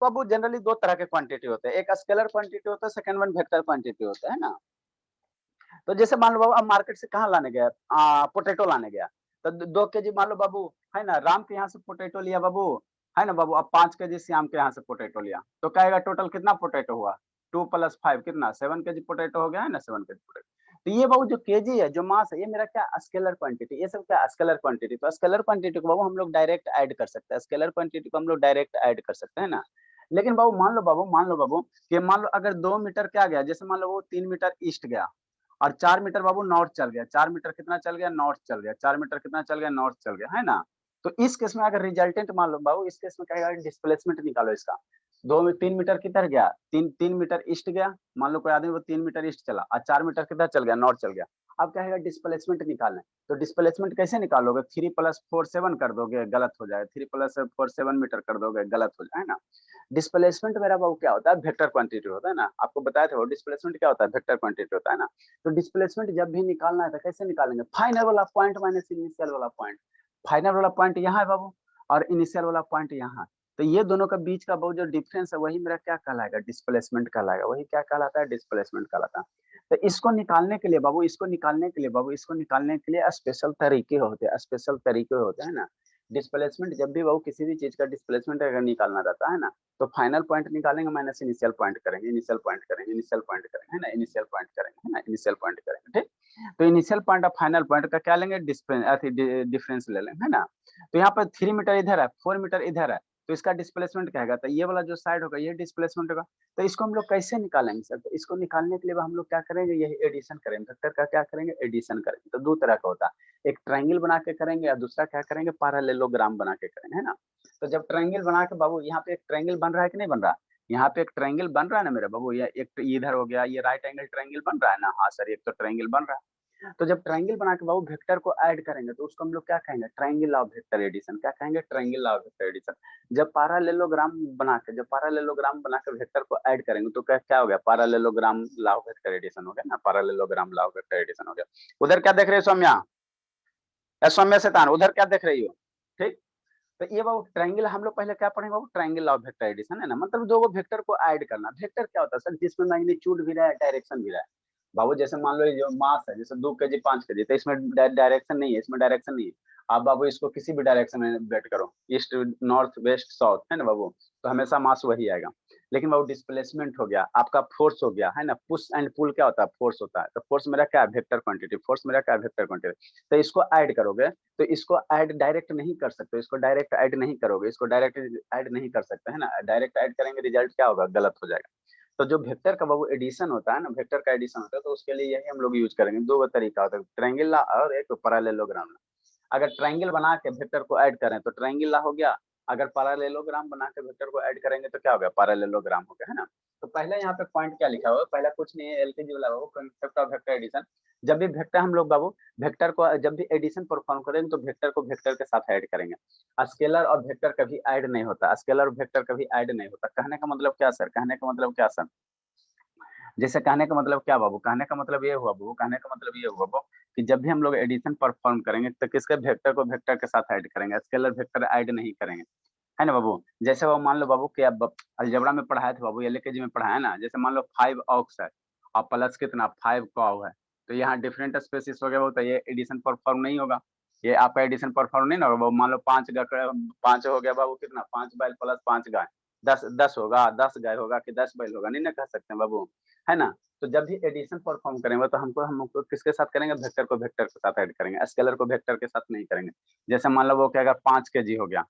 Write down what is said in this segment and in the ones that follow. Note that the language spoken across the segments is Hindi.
बाबू जनरली दो तरह के क्वांटिटी होते हैं, एक स्केलर क्वांटिटी होता है, सेकंड वन वेक्टर क्वांटिटी होता है ना। तो जैसे मान लो बाबू अब मार्केट से कहाँ लाने गया, पोटैटो लाने गया, तो 2 केजी मान लो बाबू, है ना, राम के यहाँ से पोटैटो लिया बाबू, है ना बाबू, अब 5 केजी श्याम के यहाँ से पोटैटो लिया, तो कहेगा टोटल कितना पोटैटो हुआ, 2 + 5 कितना 7 केजी पोटैटो हो गया, है ना, 7 केजी पोटैटो। तो ये बाबू जो केजी है, जो मास है, ये मेरा क्या स्केलर क्वांटिटी, ये सब क्या स्केलर क्वांटिटी। तो स्केलर क्वांटिटी को बाबू हम लोग डायरेक्ट ऐड कर सकते हैं, स्केलर क्वांटिटी को हम लोग डायरेक्ट ऐड कर सकते हैं ना। लेकिन बाबू मान लो बाबू कि मान लो अगर 2 मीटर क्या गया, जैसे मान लो वो 3 मीटर ईस्ट गया और 4 मीटर बाबू नॉर्थ चल गया, 4 मीटर कितना चल गया, नॉर्थ चल गया, 4 मीटर कितना चल गया, नॉर्थ चल गया, है ना। तो इस केस में अगर रिजल्टेंट मान लो बाबू, इस केस में कहेगा डिस्प्लेसमेंट निकालो इसका। 3 मीटर किधर गया, 3 मीटर ईस्ट गया, मान लो कोई आदमी वो 3 मीटर ईस्ट चला और 4 मीटर किधर चल गया, नॉर्थ चल गया। अब कहेगा डिस्प्लेसमेंट निकालना है, तो डिस्प्लेसमेंट कैसे निकालोगे, 3 + 4 7 कर दोगे, गलत हो जाएगा, 3 + 4 7 मीटर कर दोगे, गलत हो जाए, है ना। डिस्प्लेसमेंट मेरा बाबू क्या होता है, वेक्टर क्वांटिटी होता है ना, आपको बताया था वो डिस्प्लेसमेंट क्या होता है, वेक्टर क्वांटिटी होता है ना। तो डिस्प्लेसमेंट जब भी निकालना है तो कैसे निकालेंगे, फाइनल वाला पॉइंट माइनस इनिशियल वाला पॉइंट। फाइनल वाला पॉइंट यहाँ है बाबू और इनिशियल वाला पॉइंट यहाँ। तो ये दोनों का बीच का बाबू जो डिफरेंस है वही मेरा क्या कहलाएगा, डिस्प्लेसमेंट कहलाएगा, वही क्या कहलाता है, डिस्प्लेसमेंट कहलाता है। तो इसको निकालने के लिए बाबू, इसको निकालने के लिए स्पेशल तरीके होते हैं, स्पेशल तरीके होते हैं ना। डिस्प्लेसमेंट जब भी बाबू किसी भी चीज का डिस्प्लेसमेंट अगर निकालना रहता है ना, तो फाइनल पॉइंट निकालेंगे माइनस इनिशियल पॉइंट करेंगे, इनिशियल पॉइंट करेंगे, इनिशियल पॉइंट करेंगे, है ना, इनिशियल पॉइंट करेंगे, है ना, इनिशियल पॉइंट करेंगे, ठीक। तो इनिशियल पॉइंट और फाइनल पॉइंट का क्या लेंगे, डिफरेंस ले लेंगे, है ना। तो यहाँ पर 3 मीटर इधर है, 4 मीटर इधर है, तो इसका डिस्प्लेसमेंट क्या है, तो ये वाला जो साइड होगा ये डिस्प्लेसमेंट होगा। तो इसको हम लोग कैसे निकालेंगे सर, तो इसको निकालने के लिए हम लोग क्या करेंगे, यही एडिशन करेंगे, वेक्टर का क्या करेंगे, एडिशन करेंगे। तो दो तरह का होता है, एक ट्रायंगल बना के करेंगे और दूसरा क्या करेंगे, पैरेललोग्राम बना के करेंगे, है ना। तो जब ट्रायंगल बना के बाबू, यहाँ पे एक ट्रायंगल बन रहा है कि नहीं बन रहा, यहाँ पे एक ट्रायंगल बन रहा है ना मेरा बाबू, ये एक इधर हो गया, ये राइट एंगल ट्रायंगल बन रहा है ना, हाँ सर, एक तो ट्रायंगल बन रहा है। तो जब ट्रायंगल बना के बाबू वेक्टर को ऐड करेंगे तो उसको हम लोग क्या कहेंगे, triangle law of vector addition, क्या कहेंगे, triangle law of vector addition. जब पैरेललोग्राम बना के वेक्टर को ऐड करेंगे तो क्या क्या हो गया, parallelogram law of vector addition हो गया ना, parallelogram law of vector addition हो गया। उधर क्या देख रहे हो सौम्या, सौम्या शैतान, उधर क्या देख रही हो, ठीक। तो ये बाबू ट्रायंगल हम लोग पहले क्या पढ़ेंगे बाबू, ट्रायंगल ऑफ वेक्टर एडिशन, है ना, मतलब दो वेक्टर को ऐड करना। वेक्टर क्या होता है सर, जिसमें मैग्नीट्यूड भी रहा है, डायरेक्शन भी रहा है। बाबू जैसे मान लो ये जो मास है, जैसे 2 केजी 5 केजी, तो इसमें डायरेक्शन नहीं है, इसमें डायरेक्शन नहीं है। आप बाबू इसको किसी भी डायरेक्शन में बेट करो, ईस्ट नॉर्थ वेस्ट साउथ, है ना बाबू, तो हमेशा मास वही आएगा। लेकिन बाबू डिस्प्लेसमेंट हो गया, आपका फोर्स हो गया, है ना, पुश एंड पुल क्या होता है, फोर्स होता है। तो फोर्स मेरा क्या है, वेक्टर क्वांटिटी, फोर्स मेरा क्या है, वेक्टर क्वांटिटी। तो इसको ऐड करोगे, तो इसको ऐड डायरेक्ट नहीं कर सकते, इसको डायरेक्ट ऐड नहीं करोगे, इसको डायरेक्ट ऐड नहीं कर सकते, है ना, डायरेक्ट ऐड करेंगे रिजल्ट क्या होगा, गलत हो जाएगा। तो जो वेक्टर का बाबू एडिशन होता है ना, वेक्टर का एडिशन होता है, तो उसके लिए यही हम लोग यूज करेंगे। दो तरीका होता है, ट्रायंगल ला और एक पैरेललोग्राम। अगर ट्रायंगल बना के वेक्टर को ऐड करें तो ट्रायंगल ला हो गया, अगर पैरेललोग्राम बना के वेक्टर को ऐड करेंगे तो क्या हो गया, पैरेललोग्राम हो गया, है ना। तो पहले यहाँ पे पॉइंट क्या लिखा हुआ है, पहला कुछ नहीं है, एलकेजी वाला बाबू, कंसेप्ट ऑफ वेक्टर एडिशन। जब भी वेक्टर हम लोग बाबू, वेक्टर को जब भी एडिशन परफॉर्म करेंगे तो वेक्टर को वेक्टर के साथ ऐड करेंगे। स्केलर और वेक्टर कभी ऐड नहीं होता, स्केलर और वेक्टर कभी ऐड नहीं होता। कहने का मतलब क्या सर, कहने का मतलब क्या सर, जैसे कहने का मतलब क्या बाबू, कहने का मतलब ये हुआ बाबू, कहने का मतलब ये हुआ बाबू कि जब भी हम लोग एडिशन परफॉर्म करेंगे तो किसके वेक्टर को वेक्टर के साथ ऐड करेंगे, स्केलर वेक्टर ऐड नहीं करेंगे, है ना बाबू। जैसे वो मान लो बाबू कि अब अलजेब्रा में पढ़ाया था बाबू, एलकेजी में पढ़ाया ना, जैसे मान लो 5 ऑक्स है और प्लस कितना 5 कॉव है, तो यहाँ डिफरेंट स्पेसिस हो गया बाबू, तो ये एडिशन परफॉर्म नहीं होगा, ये आपका एडिशन परफॉर्म नहीं ना होगा बाबू। मान लो 5 हो गया बाबू, कितना 5 बैल प्लस 5 गाय, 10 होगा, 10 गाय होगा कि 10 बैल होगा, नहीं ना कह सकते हैं बाबू, है ना। तो जब भी एडिशन परफॉर्म करेंगे तो हमको किसके साथ करेंगे, वेक्टर को वेक्टर के साथ ऐड करेंगे, स्केलर को वेक्टर के साथ नहीं करेंगे। जैसे मान लो वो क्या अगर 5 केजी हो गया,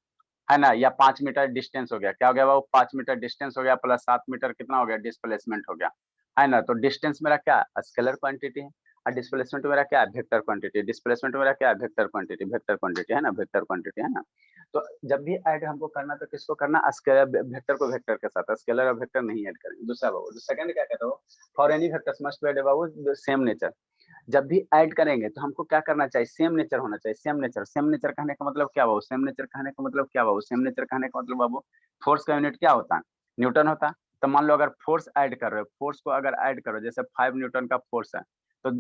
है ना, या 5 मीटर डिस्टेंस हो गया, क्या हो गया वो 5 मीटर डिस्टेंस हो गया प्लस 7 मीटर कितना हो गया, डिस्प्लेसमेंट हो गया, है ना। तो डिस्टेंस मेरा क्या स्केलर क्वांटिटी है और डिस्प्लेसमेंट मेरा क्या है, वेक्टर क्वांटिटी। डिस्प्लेसमेंट मेरा क्या है, वेक्टर क्वांटिटी, वेक्टर क्वांटिटी, है ना, वेक्टर क्वांटिटी, है ना। तो जब भी ऐड हमको करना तो किसको करना, स्केलर वेक्टर को वेक्टर के साथ, स्केलर और वेक्टर नहीं ऐड करेंगे। दूसरा बाबू सेकंड क्या कहता हो, for any vectors must be add बाबू सेम नेचर। जब भी ऐड करेंगे तो हमको क्या करना चाहिए, सेम नेचर होना चाहिए, सेम नेचर। सेम नेचर कहने का मतलब क्या बाबू, सेम नेचर कहने का मतलब क्या बाबू, सेम नेचर कहने का मतलब बाबू फोर्स का यूनिट क्या होता है, न्यूटन होता है। तो मान लो अगर फोर्स ऐड कर रहे हो, फोर्स को अगर ऐड करो, जैसे 5 न्यूटन का फोर्स है, तो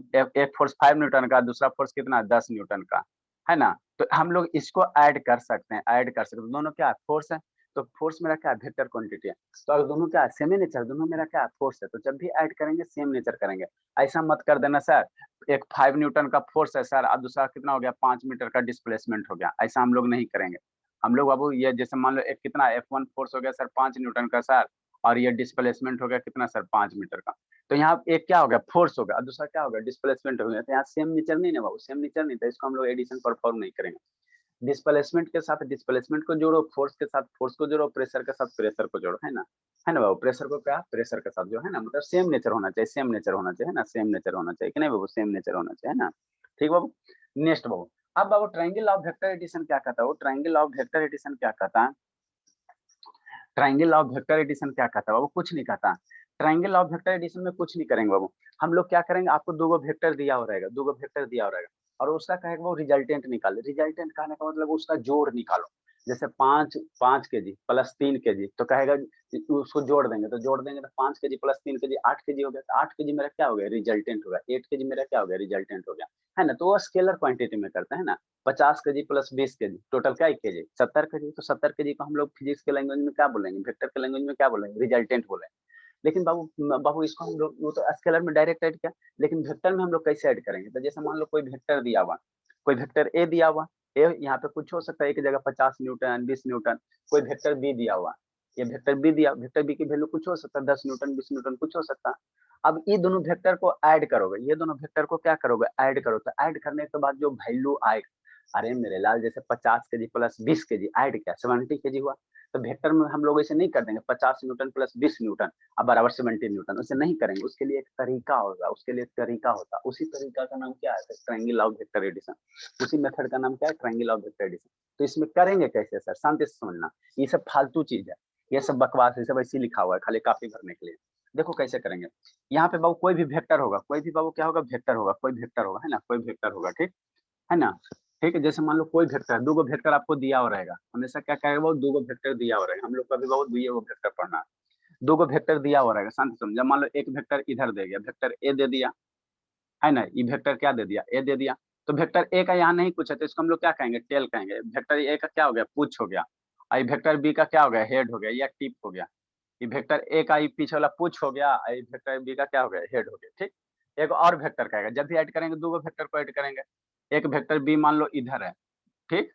एक फोर्स 5 न्यूटन का, दूसरा फोर्स कितना 10 न्यूटन का, है ना। तो हम लोग इसको ऐड कर सकते हैं, ऐड कर सकते हैं, दोनों क्या है फोर्स है। तो फोर्स मेरा क्या है, वेक्टर क्वांटिटी है। तो अगर दोनों क्या है, सेम नेचर, दोनों मेरा क्या है, फोर्स है, तो जब भी ऐड करेंगे सेम नेचर करेंगे। ऐसा मत कर देना सर, एक 5 न्यूटन का फोर्स है सर और दूसरा कितना हो गया 5 मीटर का डिस्प्लेसमेंट हो गया, ऐसा हम लोग नहीं करेंगे। हम लोग बाबू ये जैसे मान लो एक कितना F1 फोर्स हो गया सर 5 न्यूटन का सर, और ये डिस्प्लेसमेंट हो गया कितना सर 5 मीटर का। तो यहाँ एक क्या हो गया फोर्स हो गया और दूसरा क्या हो गया डिस्प्लेसमेंट हो गया, तो यहाँ सेम नेचर नहीं ना बाबू, सेम नेचर नहीं था, इसको हम लोग एडिशन परफॉर्म नहीं करेंगे। डिस्प्लेसमेंट के साथ डिस्प्लेसमेंट को जोड़ो, फोर्स के साथ फोर्स को जोड़ो, प्रेशर के साथ प्रेशर को जोड़ो, है ना बाबू, प्रेशर को क्या प्रेशर के साथ जो है ना, मतलब सेम नेचर होना चाहिए, सेम नेचर होना चाहिए, है ना, सेम नेचर होना चाहिए कि नहीं बाबू, सेम नेचर होना चाहिए, है ना। ठीक बाबू। नेक्स्ट बाबू, अब बाबू ट्रायंगल ऑफ वेक्टर एडिशन क्या कहता है, वो ट्रायंगल ऑफ वेक्टर एडिशन क्या कहता है, ट्रायंगल ऑफ वेक्टर एडिशन क्या कहता है बाबू, कुछ नहीं कहता। ट्रायंगल ऑफ वेक्टर एडिशन में कुछ नहीं करेंगे बाबू, हम लोग क्या करेंगे, आपको दो वेक्टर दिया हो रहेगा, दो वेक्टर दिया हो रहेगा, और उसका कहेगा वो रिजल्टेंट निकाले। रिजल्टेंट कहने का मतलब उसका जोड़ निकालो। जैसे 5 केजी प्लस 3 केजी, तो कहेगा उसको जोड़ देंगे, तो जोड़ देंगे तो 5 केजी प्लस 3 केजी 8 केजी हो गया, तो 8 केजी मेरा क्या हो गया रिजल्टेंट हो गया, 8 केजी मेरा क्या हो गया रिजल्टेंट हो गया, है ना। तो वो स्केलर क्वांटिटी में करते हैं ना। 50 केजी प्लस 20 केजी टोटल क्या 1 केजी 70 केजी, तो 70 केजी को हम लोग फिजिक्स के लैंग्वेज में क्या बोलेंगे, वेक्टर के लैंग्वेज में क्या बोलेंगे, रिजल्टेंट बोलेंगे। लेकिन बाबू इसको हम लोग, वो तो स्केलर में डायरेक्ट ऐड किया, लेकिन वेक्टर में हम लोग कैसे ऐड करेंगे, तो जैसे मान लो कोई वेक्टर दिया हुआ, कोई वेक्टर ए दिया हुआ, ए यहाँ पे कुछ हो सकता है, एक जगह 50 न्यूटन 20 न्यूटन, कोई वेक्टर बी दिया हुआ, ये वेक्टर बी दिया, वेक्टर बी की वैल्यू कुछ हो सकता है 10 न्यूटन 20 न्यूटन कुछ हो सकता है। अब ये दोनों वेक्टर को ऐड करोगे, ये दोनों वेक्टर को क्या करोगे ऐड करो, तो ऐड करने के बाद जो वैल्यू आएगा, अरे मेरे लाल जैसे 50 केजी प्लस 20 केजी ऐड किया 70 केजी हुआ, तो वेक्टर में हम लोग ऐसे नहीं कर देंगे 50 न्यूटन प्लस 20 न्यूटन अब बराबर 70 न्यूटन, उसे नहीं करेंगे, उसके लिए एक तरीका होगा, उसके लिए एक तरीका होता, उसी तरीका का नाम क्या है, ट्रायंगल ऑफ वेक्टर एडिशन। उसी मेथड का नाम क्या है, ट्रायंगल ऑफ वेक्टर एडिशन। तो इसमें करेंगे कैसे सर, शांति से समझना, ये सब फालतू चीज है, ये सब बकवास, ये सब ऐसे लिखा हुआ है खाली काफी भरने के लिए। देखो कैसे करेंगे, यहाँ पे बाबू कोई भी वेक्टर होगा, कोई भी बाबू क्या होगा वेक्टर होगा, कोई वेक्टर होगा, है ना, कोई वेक्टर होगा, ठीक है ना। ठीक है, जैसे मान लो कोई वेक्टर, दो गो वेक्टर आपको दिया हो रहेगा, हमेशा क्या कहेगा वो, दो गो वेक्टर दिया हो रहेगा, हम लोग कभी बहुत दुइये गो वेक्टर पढ़ना है। दो गो वेक्टर दिया हो रहेगा, शांति समझा, मान लो एक वेक्टर इधर दे गया, वेक्टर ए दे दिया, है ना, ये वेक्टर क्या दे दिया ए दे दिया, तो वेक्टर ए का यहाँ नहीं कुछ है, तो इसको हम लोग क्या कहेंगे टेल कहेंगे, वेक्टर ए का क्या हो गया पूछ हो गया, और वेक्टर बी का क्या हो गया हेड हो गया या टिप हो गया, ये वेक्टर ए का पीछे वाला पूछ हो गया, वेक्टर बी का क्या हो गया हेड हो गया, ठीक। एक और वेक्टर कहेगा, जब भी ऐड करेंगे दो गो वेक्टर को ऐड करेंगे, एक वेक्टर बी मान लो इधर है, ठीक,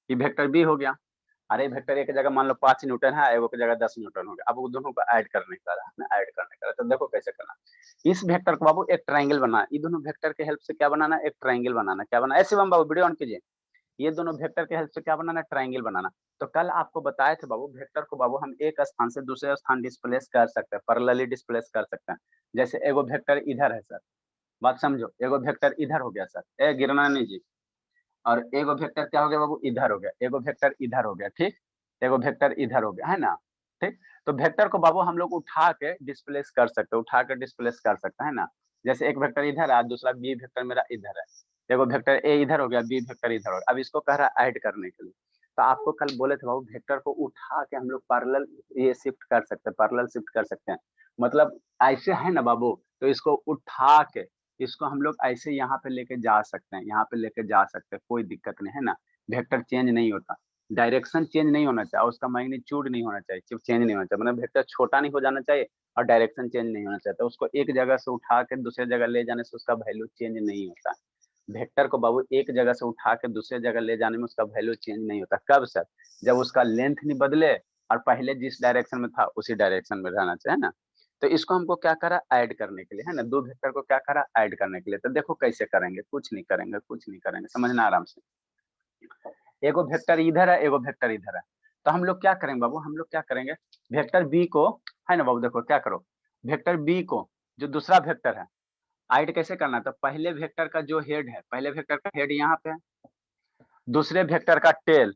ये वेक्टर बी हो गया, अरे वेक्टर ए की जगह मान लो 5 न्यूटन है, एगो की जगह 10 न्यूटन हो गया, अब वो दोनों को ऐड करने का है, ऐड करने का, तो देखो कैसे करना। इस वेक्टर को बाबू एक ट्रायंगल बनाना, ये दोनों वेक्टर के हेल्प से क्या बनाना, एक ट्रायंगल बनाना, क्या बनाना, ऐसे बाबू वीडियो ऑन कीजिए, ये दोनों वेक्टर के हेल्प से क्या बनाना, ट्रायंगल बनाना। तो कल आपको बताए थे बाबू, वेक्टर को बाबू हम एक स्थान से दूसरे स्थान डिस्प्लेस कर सकते हैं, पैरेलली डिस्प्लेस कर सकते हैं। जैसे एगो वेक्टर इधर है सर, बात समझो, एगो वेक्टर इधर हो गया सर, ए गिरना नहीं जी, और एगो वेक्टर क्या हो गया बाबू इधर हो गया, एगो वेक्टर इधर हो गया, ठीक, एगो वेक्टर इधर हो गया, है ना, ठीक। तो वेक्टर को बाबू हम लोग उठा के डिस्प्लेस कर सकते हैं, उठा के डिस्प्लेस कर सकते हैं ना। जैसे एक वेक्टर इधर है, दूसरा बी वेक्टर मेरा इधर है, एगो वेक्टर ए इधर हो गया, बी वेक्टर इधर हो गया, अब इसको कह रहा है ऐड करने के लिए। तो आपको कल बोले थे बाबू वेक्टर को उठा के हम लोग पैरेलल ये शिफ्ट कर सकते हैं, पैरेलल शिफ्ट कर सकते हैं, मतलब ऐसे है ना बाबू, तो इसको उठा के इसको हम लोग ऐसे यहाँ पे लेके जा सकते हैं, यहाँ पे लेके जा सकते हैं, कोई दिक्कत नहीं है ना। वेक्टर चेंज नहीं होता, डायरेक्शन चेंज नहीं होना चाहिए, उसका मैग्नीट्यूड नहीं होना चाहिए, सिर्फ चेंज नहीं होना चाहिए, मतलब वेक्टर छोटा नहीं हो जाना चाहिए और डायरेक्शन चेंज नहीं होना चाहिए, तो उसको एक जगह से उठा के दूसरे जगह ले जाने से उसका वैल्यू चेंज नहीं होता। वेक्टर को बाबू एक जगह से उठा के दूसरे जगह ले जाने में उसका वैल्यू चेंज नहीं होता, कब सर, जब उसका लेंथ नहीं बदले और पहले जिस डायरेक्शन में था उसी डायरेक्शन में रहना चाहिए ना। तो इसको हमको क्या करा ऐड करने के लिए, है ना, दो वेक्टर को क्या करा ऐड करने के लिए। तो देखो कैसे करेंगे, कुछ नहीं करेंगे, कुछ नहीं करेंगे, समझना आराम से। एगो वेक्टर इधर है, एगो वेक्टर इधर है, तो हम लोग क्या करेंगे बाबू, हम लोग क्या करेंगे, वेक्टर बी को, है ना बाबू, देखो क्या करो, वेक्टर बी को जो दूसरा वेक्टर है ऐड कैसे करना है, तो पहले वेक्टर का जो हेड है, पहले वेक्टर का हेड यहाँ पे है, दूसरे वेक्टर का टेल,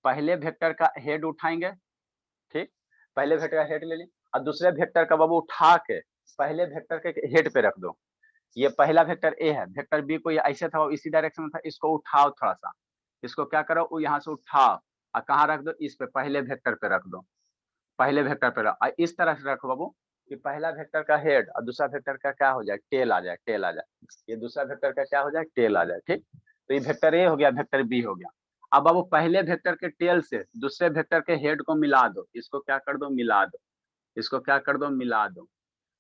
पहले वेक्टर का हेड उठाएंगे, ठीक, पहले वेक्टर का हेड ले ली और दूसरे वेक्टर का बाबू उठा के पहले वेक्टर के हेड पे रख दो। ये पहला वेक्टर ए है, वेक्टर बी को ये ऐसे था इसी डायरेक्शन में था, इसको उठाओ थोड़ा सा, इसको क्या करो वो यहाँ से उठाओ और कहाँ रख दो, इस पे पहले वेक्टर पे रख दो, पहले वेक्टर पे रख, इस तरह से रखो बाबू कि पहला वेक्टर का हेड और दूसरा वेक्टर का क्या हो जाए टेल आ जाए, टेल आ जाए, ये दूसरा वेक्टर का क्या हो जाए टेल आ जाए, ठीक। तो ये वेक्टर ए हो गया, वेक्टर बी हो गया। अब बाबू पहले वेक्टर के टेल से दूसरे वेक्टर के हेड को मिला दो, इसको क्या कर दो, मिला दो, इसको क्या कर दो, मिला दो।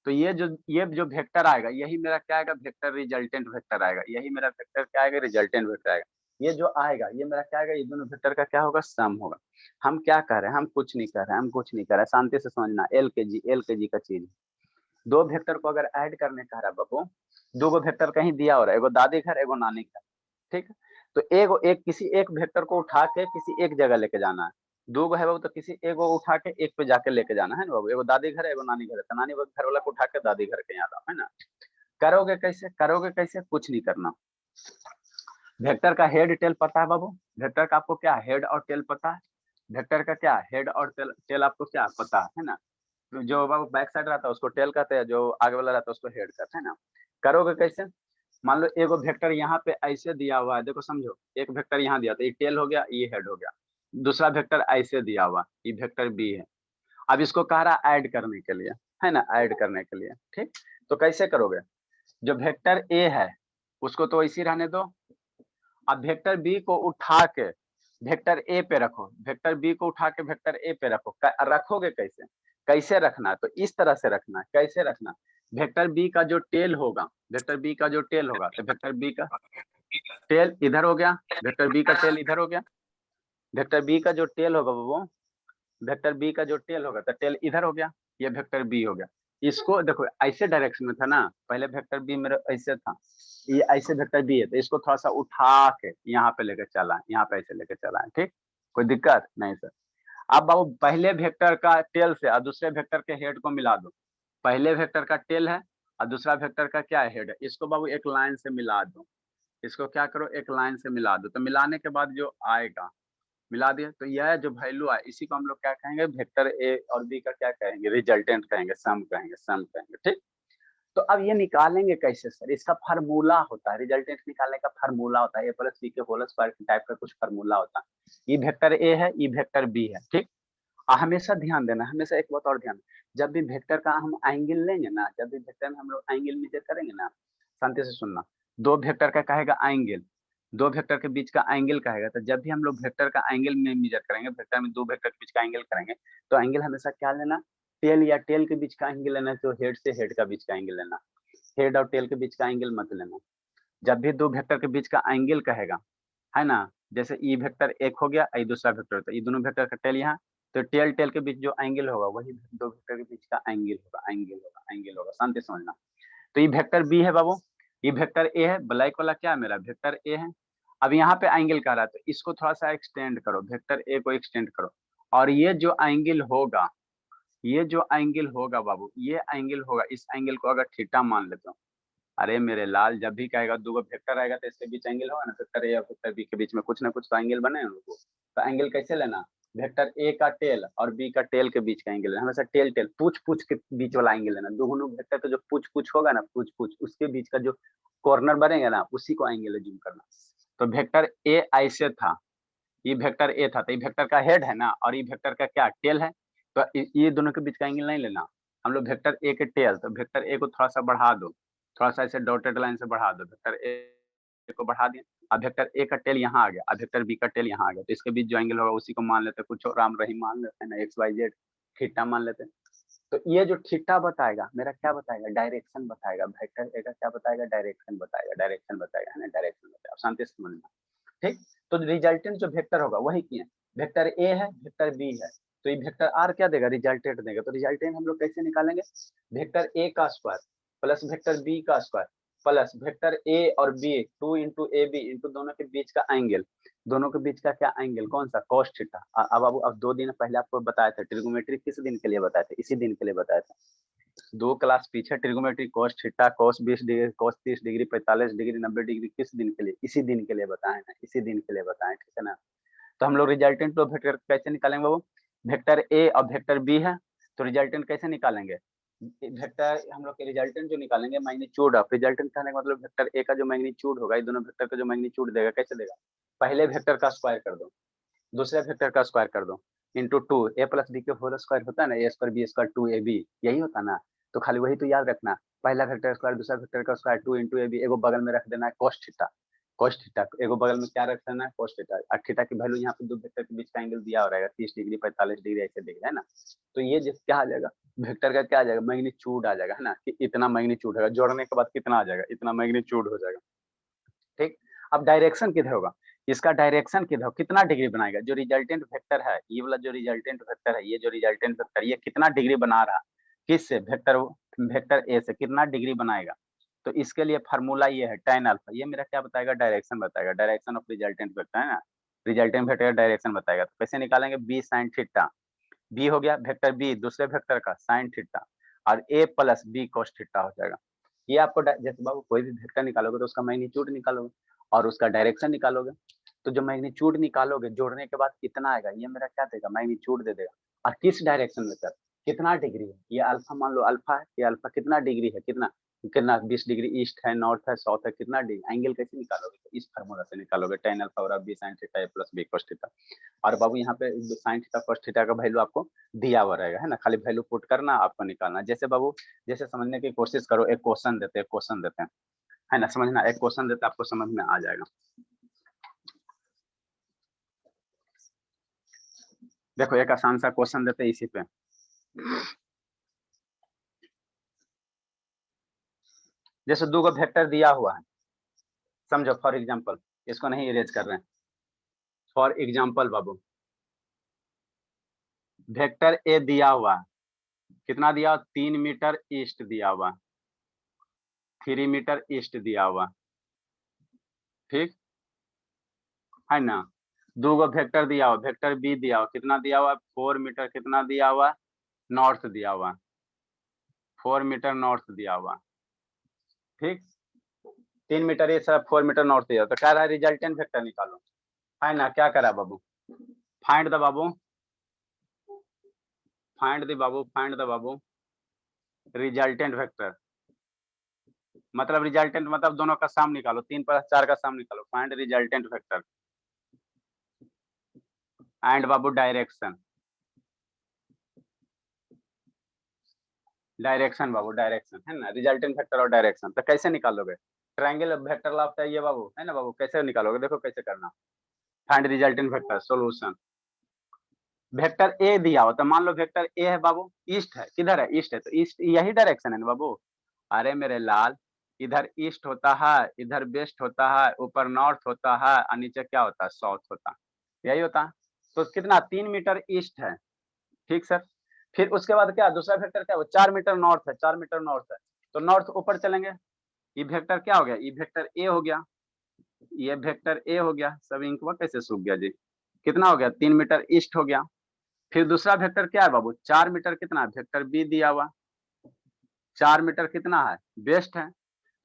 तो ये जो वेक्टर आएगा यही मेरा क्या आएगा, वेक्टर रिजल्टेंट वेक्टर आएगा, यही मेरा वेक्टर क्या आएगा, रिजल्टेंट वेक्टर आएगा। ये जो आएगा ये मेरा क्या आएगा, ये दोनों वेक्टर का क्या होगा, सम होगा। हम क्या कर रहे हैं, हम कुछ नहीं कर रहे हैं, हम कुछ नहीं कर रहे हैं, शांति से समझना, एल के जी का चीज। दो वेक्टर को अगर ऐड करने का है बाबू, दो गो वेक्टर कहीं दिया हो रहा है, एगो दादी घर एगो नानी घर, ठीक है। तो एगो एक किसी एक वेक्टर को उठा के किसी एक जगह लेके जाना है, दो गो है बाबू तो किसी एगो उठा के एक पे जाके लेके जाना है ना बाबू, एगो दादी घर एगो नानी घर है, तो नानी घर वाला को उठा के दादी घर के यहाँ लाओ, है ना। करोगे कैसे, करोगे कैसे, कुछ नहीं करना। वेक्टर का हेड टेल पता है बाबू, वेक्टर का आपको क्या हेड और टेल पता है, वेक्टर का क्या हेड और टेल आपको क्या पता है ना। जो बाबू बैक साइड रहता है उसको टेल कहते हैं, जो आगे वाला रहता है उसको हेड कहते हैं ना। करोगे कैसे, मान लो एगो वेक्टर यहाँ पे ऐसे दिया हुआ है, देखो समझो, एक वेक्टर यहाँ दिया तो ये टेल हो गया, ये हेड हो गया। दूसरा वेक्टर ऐसे दिया हुआ, ये वेक्टर बी है। अब इसको कह रहा ऐड करने के लिए, है ना, ऐड करने के लिए, ठीक। तो कैसे करोगे, जो वेक्टर ए है उसको तो इसी रहने दो, अब वेक्टर बी को उठा के वेक्टर ए पे रखो, वेक्टर बी को उठा के वेक्टर ए पे रखो। रखोगे कैसे, कैसे रखना, तो इस तरह से रखना, कैसे रखना, वेक्टर बी का जो टेल होगा, वेक्टर बी का जो टेल होगा, तो वेक्टर बी का टेल इधर हो गया, वेक्टर बी का टेल इधर हो गया, वेक्टर बी का जो टेल होगा वो, वेक्टर बी का जो टेल होगा तो टेल इधर हो गया, ये वेक्टर बी हो गया। इसको देखो ऐसे डायरेक्शन में था ना, पहले वेक्टर बी मेरा ऐसे था, ये ऐसे वेक्टर बी है, तो इसको थोड़ा सा उठा के यहाँ पे लेकर चला है, यहाँ पे ऐसे लेकर चला है, ठीक, कोई दिक्कत नहीं सर। अब बाबू पहले वेक्टर का टेल से और दूसरे वेक्टर के हेड को मिला दो, पहले वेक्टर का टेल है और दूसरा वेक्टर का क्या है, हेड है, इसको बाबू एक लाइन से मिला दो, इसको क्या करो, एक लाइन से मिला दो। तो मिलाने के बाद जो आएगा, मिला दिया, तो यह जो वैल्यू है इसी को हम लोग क्या कहेंगे, वेक्टर ए और बी का क्या कहेंगे, रिजल्टेंट कहेंगे, सम कहेंगे, सम कहेंगे, ठीक। तो अब ये निकालेंगे कैसे सर, इसका फार्मूला होता है, रिजल्टेंट निकालने का फार्मूला होता है, ए प्लस बी के होल स्क्वायर टाइप का कुछ फार्मूला होता है। ये वेक्टर ए है, ये वेक्टर बी है, ठीक। हमेशा ध्यान देना, हमेशा एक बात और ध्यान, जब भी वेक्टर का हम एंगल लेंगे ना, जब भी वेक्टर में हम लोग एंगल मेजर करेंगे ना, शांति से सुनना, दो वेक्टर का कहेगा एंगल, दो वेक्टर के बीच का एंगल कहेगा, तो जब भी हम लोग वेक्टर का एंगल में मेजर करेंगे, वेक्टर में दो वेक्टर के बीच का एंगल करेंगे, तो एंगल हमेशा क्या लेना, टेल या टेल के बीच का एंगल लेना, तो हेड से हेड का बीच का एंगल लेना, हेड और टेल के बीच का एंगल मत लेना। जब भी दो वेक्टर के बीच का एंगल कहेगा, है ना, जैसे ई वेक्टर एक हो गया, ई दूसरा वेक्टर, तो ये दोनों वेक्टर का टेल यहाँ, तो टेल टेल के बीच जो एंगल होगा वही दो वेक्टर के बीच का एंगल होगा, एंगल होगा, एंगल होगा, शांति समझना। तो ये वेक्टर बी है बाबू, ये वेक्टर ए है, ब्लैक वाला क्या है मेरा, वेक्टर ए है। अब यहाँ पे एंगल कह रहा है तो इसको थोड़ा सा एक्सटेंड करो, वेक्टर ए को एक्सटेंड करो, और ये जो एंगल होगा, ये जो एंगल होगा बाबू, ये एंगल होगा, इस एंगल को अगर थीटा मान लेते हो, अरे मेरे लाल, जब भी कहेगा दो वेक्टर आएगा तो इसके बीच एंगल होगा ना, वेक्टर ए और वेक्टर बी के बीच में कुछ ना कुछ तो एंगल बने उनको, तो एंगल कैसे लेना, वेक्टर ए का टेल और बी का टेल के बीच का एंगल लेना, हमेशा टेल टेल पूछ पूछ के बीच वाला एंगल लेना, दोनों वेक्टर का जो पूछ पूछ होगा ना, पूछ पूछ उसके बीच का जो कॉर्नर बनेगा ना, उसी को एंगल जूम करना। तो वेक्टर ए ऐसे था, ये वेक्टर ए था, तो ये वेक्टर का हेड है ना, और ये वेक्टर का क्या टेल है, तो ये दोनों के बीच का एंगल नहीं लेना, हम लोग वेक्टर ए के टेल, तो वेक्टर ए को थोड़ा सा बढ़ा दो, थोड़ा सा ऐसे डॉटेड लाइन से बढ़ा दो, वेक्टर ए को बढ़ा दिया, अब वेक्टर ए का टेल यहाँ आ गया, अब वेक्टर बी का टेल यहाँ आ गया, तो इसके बीच जो एंगल होगा उसी को मान लेते हैं, कुछ राम रहीम मान लेते हैं ना, एक्स वाई जेड थीटा मान लेते हैं। तो ये जो थीटा बताएगा मेरा क्या बताएगा, डायरेक्शन बताएगा, वेक्टर ए का क्या बताएगा, डायरेक्शन बताएगा, डायरेक्शन बताएगा, है ना, डायरेक्शन बताएगा, शांति से समझना, ठीक। तो रिजल्टेंट जो वेक्टर होगा वही किए, वेक्टर ए है, वेक्टर बी है, तो ये वेक्टर आर क्या देगा, रिजल्टेंट देगा। तो रिजल्टेंट हम लोग कैसे निकालेंगे, वेक्टर ए का स्क्वायर प्लस वेक्टर बी का स्क्वायर प्लस वेक्टर ए और B 2 into A B into दोनों के बीच का एंगल, दोनों के बीच का क्या एंगल, कौन सा, कॉस थीटा। अब 2 दिन पहले आपको बताया था ट्रिगोमेट्री, किस दिन के लिए बताया था, इसी दिन के लिए बताया था, 2 क्लास पीछे trigonometry cos theta, cos 20 degree, cos 30 degree, 45 degree, 90 degree, किस दिन के लिए, इसी दिन के लिए बताए ना, इसी दिन के लिए बताए, ठीक है ना। तो हम लोग रिजल्टेंट तो वेक्टर कैसे निकालेंगे बाबू, वेक्टर ए और वेक्टर बी है, तो रिजल्टेंट कैसे निकालेंगे, वेक्टर हम लोग के रिजल्टेंट जो निकालेंगे मैग्नीट्यूड ऑफ, रिजल्टेंट कहने का मतलब वेक्टर ए का जो मैग्नीट्यूड होगा, ये दोनों वेक्टर का जो मैग्नीट्यूड देगा, कैसे देगा, पहले वेक्टर का स्क्वायर कर दो, दूसरे वेक्टर का स्क्वायर कर दो, इंटू 2 ए प्लस बी के होल स्क्वायर होता है ना, a square B square 2 a b, यही होता ना। तो खाली वही तो याद रखना, पहला वेक्टर स्क्वायर दूसरा वेक्टर का स्क्वायर 2 इंटू ए बी, एगो बगल में रख देना है cos थीटा, cos थीटा, एगो बगल में क्या रख लेना है cos थीटा, और थीटा की वैल्यू यहाँ पे दो वेक्टर के बीच का एंगल दिया हो रहेगा 30 डिग्री 45 डिग्री ऐसे दिख रहा है ना। तो ये जिस क्या आ जाएगा वेक्टर का क्या आ जाएगा मैग्नीट्यूड आ जाएगा है ना, कि इतना मैग्नीट्यूड होगा, जोड़ने के बाद कितना आ जाएगा इतना मैग्नीट्यूड हो जाएगा। ठीक, अब डायरेक्शन किधर होगा, इसका डायरेक्शन किधर हो, कितना डिग्री बनाएगा, जो रिजल्टेंट वेक्टर है ये वाला जो रिजल्टेंट वेक्टर है, ये जो रिजल्टेंट वेक्टर ये कितना डिग्री बना रहा, किससे वेक्टर वेक्टर ए से कितना डिग्री बनाएगा। तो इसके लिए फार्मूला ये है tan अल्फा, ये मेरा क्या बताएगा डायरेक्शन बताएगा, डायरेक्शन ऑफ रिजल्टेंट वेक्टर है ना, रिजल्टेंट वेक्टर का डायरेक्शन बताएगा। तो कैसे निकालेंगे, बी साइन थीटा, बी हो गया वेक्टर बी दूसरे वेक्टर का साइन थीटा, और ए प्लस बी cos थीटा हो जाएगा। ये आपको जैसे बाबू कोई भी वेक्टर निकालोगे तो उसका मैग्नीट्यूड निकालोगे और उसका डायरेक्शन निकालोगे, तो जो मैग्नीट्यूड निकालोगे जोड़ने के बाद कितना आएगा, ये मेरा क्या देगा मैग्नीट्यूड दे देगा। और किस डायरेक्शन में सर, कितना डिग्री है, ये अल्फा मान लो अल्फा है, ये अल्फा कितना डिग्री है, कितना कितना 20 डिग्री ईस्ट है नॉर्थ है साउथ है, कितना डिग्री एंगल कैसे निकालोगे, तो इस फार्मूला से निकालोगे tan अल्फा बराबर B sine theta plus B cos theta. और बाबू यहाँ पे साइन थीटा cos थीटा का वैल्यू आपको दिया हुआ रहेगा है ना, खाली वैल्यू पुट करना आपको निकालना। जैसे बाबू जैसे समझने की कोशिश करो, एक क्वेश्चन देते हैं है ना, समझना एक क्वेश्चन देते आपको समझ में आ जाएगा। देखो एक आसान सा क्वेश्चन देते हैं इसी पे, जैसे दो को वेक्टर दिया हुआ है, समझो फॉर एग्जांपल, इसको नहीं इरेज कर रहे हैं, for example Babu vector A दिया हुआ है, कितना दिया हुआ 3 मीटर ईस्ट दिया हुआ, 3 मीटर ईस्ट दिया हुआ, ठीक है ना। दो गो वेक्टर दिया हुआ, वेक्टर बी दिया हुआ, कितना दिया हुआ 4 मीटर, कितना दिया हुआ नॉर्थ दिया हुआ, 4 मीटर नॉर्थ दिया हुआ, ठीक 3 मीटर ये सब 4 मीटर नॉर्थ दिया, तो कह रहा है रिजल्टेंट वेक्टर निकालो है ना। क्या करा बाबू, फाइंड द बाबू, फाइंड द बाबू, फाइंड द बाबू रिजल्टेंट वेक्टर, मतलब रिजल्टेंट मतलब दोनों का सम निकालो, 3 + 4 का सम निकालो, find resultant vector and Babu direction, direction Babu direction है ना, रिजल्टेंट वेक्टर और डायरेक्शन। तो कैसे निकालोगे, ट्रायंगल वेक्टर लॉ चाहिए बाबू है ना बाबू, कैसे निकालोगे, देखो कैसे करना, find resultant vector solution. Vector A दिया हो तो मान लो वेक्टर ए है बाबू, ईस्ट है, किधर है ईस्ट है, तो ईस्ट यही डायरेक्शन है ना बाबू। अरे मेरे लाल, इधर ईस्ट होता है, इधर वेस्ट होता है, ऊपर नॉर्थ होता है और नीचे क्या होता है साउथ होता है, यही होता है। तो कितना 3 मीटर ईस्ट है, ठीक सर। फिर उसके बाद क्या दूसरा वेक्टर क्या, वो 4 मीटर नॉर्थ है, 4 मीटर नॉर्थ है, तो नॉर्थ ऊपर चलेंगे, ये वेक्टर क्या हो गया, ये वेक्टर ए हो गया, ये वेक्टर ए हो गया, सब इंकवा कैसे सूख गया जी, कितना हो गया 3 मीटर ईस्ट हो गया। फिर दूसरा वेक्टर क्या है बाबू 4 मीटर, कितना वेक्टर बी दिया हुआ 4 मीटर कितना है वेस्ट है।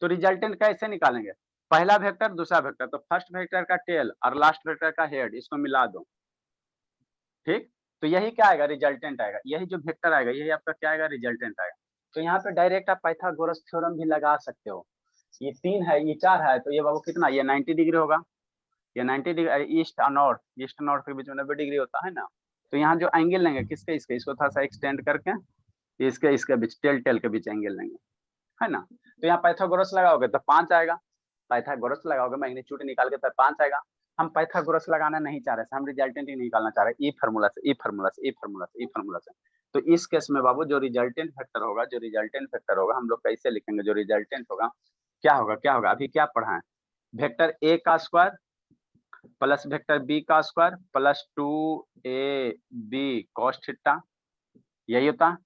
तो रिजल्टेंट कैसे निकालेंगे, पहला वेक्टर दूसरा वेक्टर, तो फर्स्ट वेक्टर का टेल और लास्ट वेक्टर का हेड इसको मिला दो, ठीक। तो यही क्या आएगा रिजल्टेंट आएगा, यही जो वेक्टर आएगा यही आपका क्या आएगा रिजल्टेंट आएगा। तो यहाँ पे डायरेक्ट आप पाइथागोरस थ्योरम भी लगा सकते हो, ये 3 है ये 4 है, तो ये बाबू कितना ये 90 डिग्री होगा, ये 90 डिग्री ईस्ट और नॉर्थ, ईस्ट नॉर्थ के बीच में 90 डिग्री होता है ना। तो यहाँ जो एंगल लेंगे किसके इसके, इसको थोड़ा सा एक्सटेंड करके इसके बीच टेल टेल के बीच एंगल लेंगे है ना। तो यहाँ पाइथागोरस लगाओगे तो 5 आएगा, पाइथागोरस लगाओगे मैग्नीट्यूड निकाल के तो 5 आएगा। हम पाइथागोरस लगाना नहीं चाह रहे, हम रिजल्टेंट ही निकालना चाह रहे, ई फार्मूला से ई फार्मूला से ई फार्मूला से ई फार्मूला से। तो इस केस में बाबू जो रिजल्टेंट वेक्टर होगा, जो रिजल्टेंट वेक्टर होगा हम लोग कैसे लिखेंगे, जो रिजल्टेंट होगा क्या होगा, क्या होगा अभी क्या पढ़ा है, वेक्टर ए का स्क्वायर प्लस वेक्टर बी का square plus 2ab cos theta, यही होता,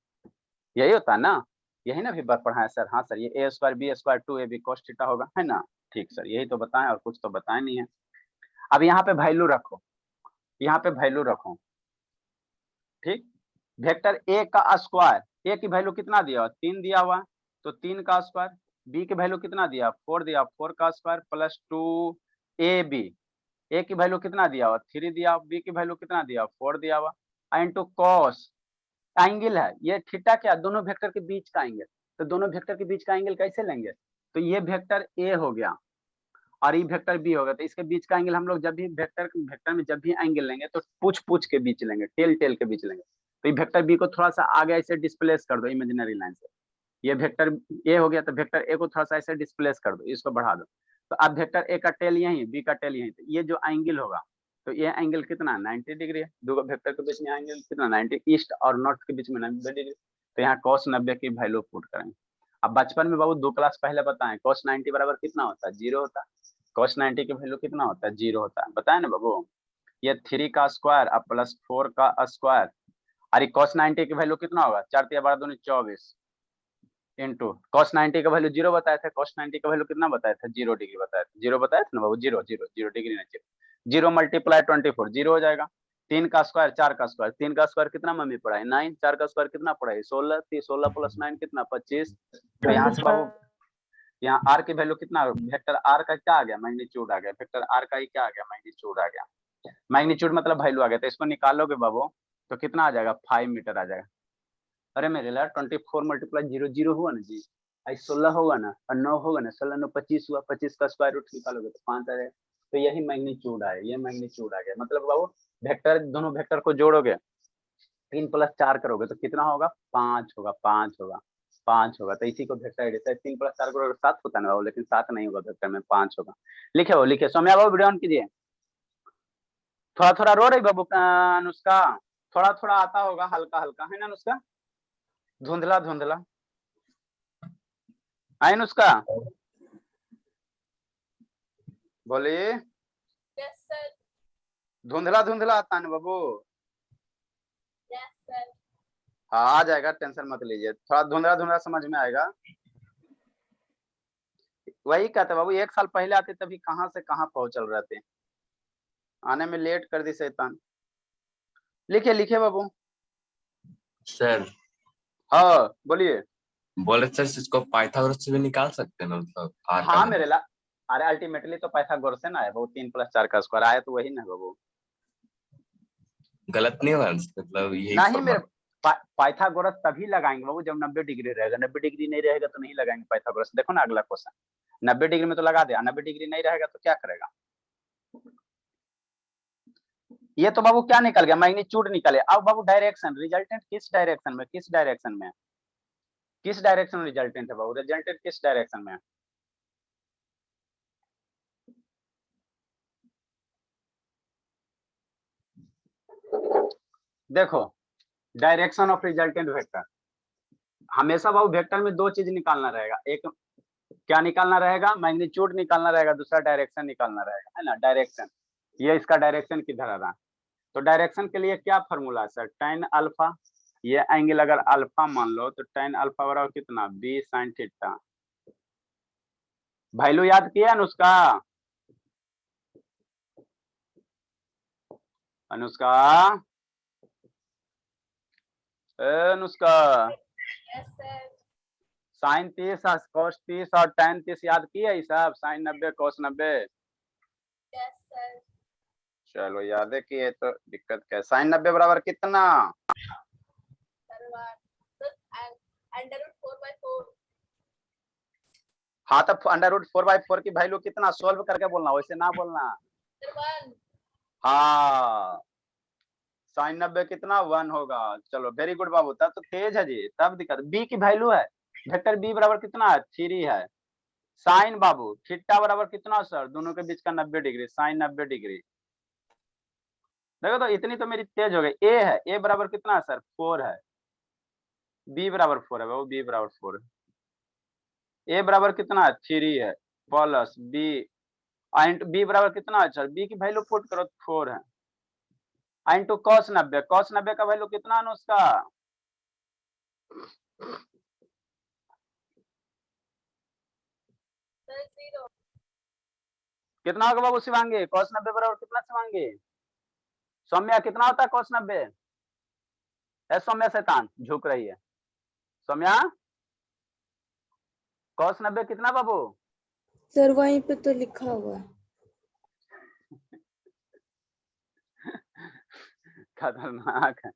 यही होता है ना, यही ना भी बार पढ़ा है सर। हाँ सर, ये a square B square 2ab cos theta होगा है ना, ठीक सर यही तो बताएं और कुछ तो बताएं नहीं है। अब यहाँ पे वैल्यू रखो, यहाँ पे वैल्यू रखो, ठीक। वेक्टर ए का स्क्वायर, ए की वैल्यू कितना दिया हुआ 3 दिया हुआ, तो 3 का स्क्वायर, बी की वैल्यू कितना दिया 4 दिया, 4 का स्क्वायर प्लस 2ab, ए की वैल्यू कितना दिया हुआ 3 दिया, बी की वैल्यू कितना दिया 4 दिया हुआ, इनटू कॉस एंगल है ये थीटा, क्या दोनों वेक्टर के बीच का एंगल, तो दोनों वेक्टर के बीच का एंगल कैसे लेंगे, तो ये वेक्टर ए हो गया और ये वेक्टर बी होगा, तो इसके बीच का एंगल हम लोग जब भी वेक्टर वेक्टर में जब भी एंगल लेंगे तो पूछ पूछ के बीच लेंगे, टेल टेल के बीच लेंगे। तो ये वेक्टर बी को थोड़ा सा आगे ऐसे डिस्प्लेस कर दो इमेजिनरी लाइन से, ये वेक्टर ए हो गया तो वेक्टर ए को थोड़ा सा ऐसे डिस्प्लेस कर दो, इसको बढ़ा दो, तो अब वेक्टर ए का टेल यही, बी का टेल यही, तो ये जो एंगल होगा तो ये एंगल कितना 90 डिग्री है। दो वेक्टर के बीच में एंगल कितना 90, ईस्ट और नॉर्थ के बीच में 90 डिग्री। तो यहाँ cos 90 की वैल्यू पुट करेंगे। अब बचपन में बाबू 2 क्लास पहले बताएं cos 90 बराबर कितना होता है, 0 होता है। cos 90 की वैल्यू कितना होता है, 0 होता है, बताए ना बाबू। ये 3 का स्क्वायर अब प्लस 4 का स्क्वायर, अरे cos 90 की वैल्यू कितना होगा, 4 3 12 दूनी 24 इंटू cos 90 का वैल्यू 0 बताया था। cos 90 का वैल्यू कितना बताया था, 0 डिग्री बताया था, 0 बताया था ना बाबू, 0 0 0 डिग्री ना 0 मल्टीप्लाई 24 0 हो जाएगा। 3 का स्क्वायर 4 का स्क्वायर, 3 का स्क्वायर कितना मम्मी पढ़ा है 9, 4 का स्क्वायर कितना पढ़ा है 16, 16 प्लस 9 कितना 25। तो यहाँ से बाबू यहाँ आर की वैल्यू कितना, वेक्टर आर का क्या आ गया, मैग्नीट्यूड आ गया। वेक्टर आर का ही क्या आ गया, मैग्नीट्यूड आ गया। मैग्नीट्यूड मतलब वैल्यू आ गया, तो इसको निकालोगे बाबू तो कितना आ जाएगा 5 मीटर आ जाएगा। अरे मेरे लाल 24 मल्टीप्लाई 0 0 हुआ ना जी, आई 16 होगा ना और 9 होगा ना, 16 9 25 हुआ, 25 का स्क्वायर रूट निकालोगे तो 5 आ जाएगा। तो यही मैग्नीट्यूड आए, ये मैग्नीट्यूड आ गया। मतलब बाबू वेक्टर, दोनों वेक्टर को जोड़ोगे 3 प्लस 4 करोगे तो कितना होगा 5 होगा, 5 होगा, 5 होगा। तो इसी को वेक्टर एडिशन 3 प्लस 4 करोगे 7 होता है ना बाबू, लेकिन 7 नहीं होगा, वेक्टर में 5 होगा। लिखे हो, लिखे सौम्या बाबू, वीडियो ऑन कीजिए। थोड़ा थोड़ा रो रही बाबू अनुष्का, थोड़ा थोड़ा आता होगा, हल्का हल्का है ना अनुष्का, धुंधला धुंधला है अनुष्का, बोलिए। Yes sir. धुंधला धुंधला आता है ना बाबू। Yes sir. हाँ आ जाएगा, टेंशन मत लीजिए, थोड़ा धुंधला धुंधला समझ में आएगा। वही कहते बाबू, 1 साल पहले आते तभी कहाँ से कहाँ पहुंचल रहते, आने में लेट कर दी शैतान। लिखे लिखे बाबू। सर हाँ बोलिए। बोले सर इसको पाइथागोरस से भी निकाल सकते हैं ना, मतलब आर का हाँ वैल्यू? मेरे ला, अरे अल्टीमेटली तो पाइथागोरस से ना है बाबू, 3 प्लस 4 का स्क्वायर आया तो वही ना बाबू। गलत नहीं होगा मतलब यही नहीं मेरे फॉर्मूला? पाइथागोरस तभी लगाएंगे बाबू जब 90 डिग्री रहेगा, 90 डिग्री नहीं रहेगा तो नहीं लगाएंगे पाइथागोरस। देखो ना अगला क्वेश्चन, 90 डिग्री में तो लगा दिया, 90 डिग्री नहीं रहेगा तो क्या करेगा। ये तो बाबू क्या निकल गया, मैग्नीट्यूड निकले। अब बाबू डायरेक्शन, रिजल्टेंट किस डायरेक्शन में, किस डायरेक्शन में, किस डायरेक्शन में रिजल्टेंट है बाबू, रिजल्टेंट किस डायरेक्शन में। देखो डायरेक्शन ऑफ रिजल्टेंट वेक्टर, हमेशा बाबू वेक्टर में 2 चीज निकालना रहेगा, एक क्या निकालना रहेगा, मैग्नीट्यूड निकालना रहेगा, दूसरा डायरेक्शन निकालना रहेगा, है ना। डायरेक्शन, ये इसका डायरेक्शन किधर आ रहा है, तो डायरेक्शन के लिए क्या फॉर्मूला है सर, tan अल्फा, ये एंगल अगर अल्फा मान लो तो tan अल्फा बराबर कितना b sin थीटा। वैल्यू याद किया Anushka, Anushka Anushka, yes sir. Sine 30 और cos 30 और tan 30 याद किया ही साहब, साइन 90 cos 90। Yes sir. चलो याद है किए तो दिक्कत क्या है, साइन 90 बराबर कितना, अंडर रूट 4/4। हाँ तो अंडर रूट 4/4 की वैल्यू कितना, सोल्व करके बोलना, वैसे ना बोलना। सर 1। हाँ साइन 90 कितना 1 होगा। चलो वेरी गुड बाबू, तब तो तेज है जी, तब दिक्कत। बी की वैल्यू है, वेक्टर बी बराबर कितना है 3 है। साइन बाबू थीटा बराबर कितना सर, दोनों के बीच का 90 डिग्री, साइन 90 डिग्री। देखो तो इतनी तो मेरी तेज हो गई। ए है, ए बराबर कितना है सर 4 है, बी बराबर 4 है बाबू, बी बराबर 4 है। ए बराबर कितना है 3 है, प्लस बी इंटू बी बराबर कितना है सर, बी की वैल्यू पुट करो 4 है, इंटू cos 90, cos 90 का वैल्यू कितना है उसका, सर 0। कितना होगा बाबू शिवांगी, cos 90 बराबर कितना शिवांगी, सौम्या कितना होता है cos 90, है सौम्या शैतान झुक रही है, सौम्या cos 90 कितना बाबू, सर वहीं पे तो लिखा हुआ है। खतरनाक है।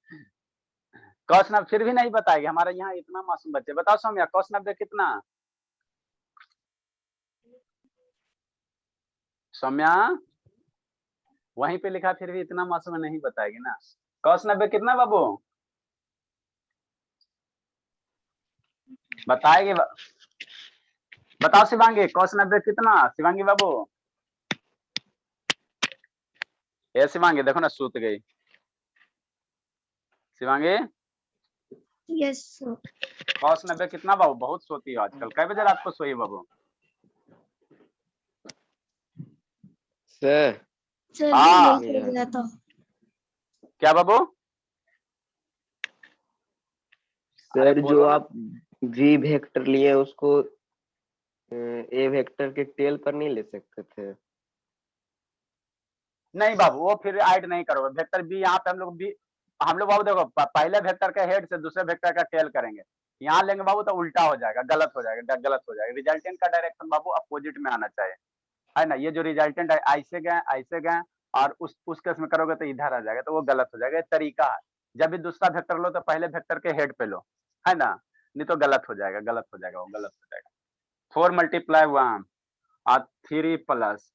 cos 90 फिर भी नहीं बताएगी, हमारे यहाँ इतना मासूम बच्चे। बताओ सौम्या cos 90 कितना, सौम्या वहीं पे लिखा फिर भी इतना मासूम नहीं बताएगी ना। cos 90 कितना बाबू बताएगी बताओ शिवांगी, cos 90 कितना? शिवांगी बाबू, ये शिवांगी देखो ना सूत गई। Shivangi, yes sir. cos 90 कितना बाबू? बहुत सोती हो आजकल, कई बजे रात को सोई बाबू? सर सर हाँ। यही कर गया था। क्या बाबू? अरे सर बोलो जो ना। आप v वेक्टर लिए उसको a वेक्टर के टेल पर नहीं ले सकते थे? नहीं बाबू, वो फिर ऐड नहीं करोगे वेक्टर बी। यहाँ पे हम लोग बाबू देखो, पहले वेक्टर का हेड से दूसरे वेक्टर का टेल करेंगे। यहाँ लेंगे बाबू तो उल्टा हो जाएगा, गलत हो जाएगा, गलत हो जाएगा। रिजल्टेंट का डायरेक्शन बाबू अपोजिट में आना चाहिए, है ना। ये जो रिजल्टेंट है ऐसे गए और उस केस में करोगे तो इधर आ जाएगा, तो वो गलत हो जाएगा। ये तरीका है, जब भी दूसरा वेक्टर लो तो पहले वेक्टर के हेड पे लो, है ना, नहीं तो गलत हो जाएगा, गलत हो जाएगा, वो गलत हो जाएगा। 4 × 1 और 3 प्लस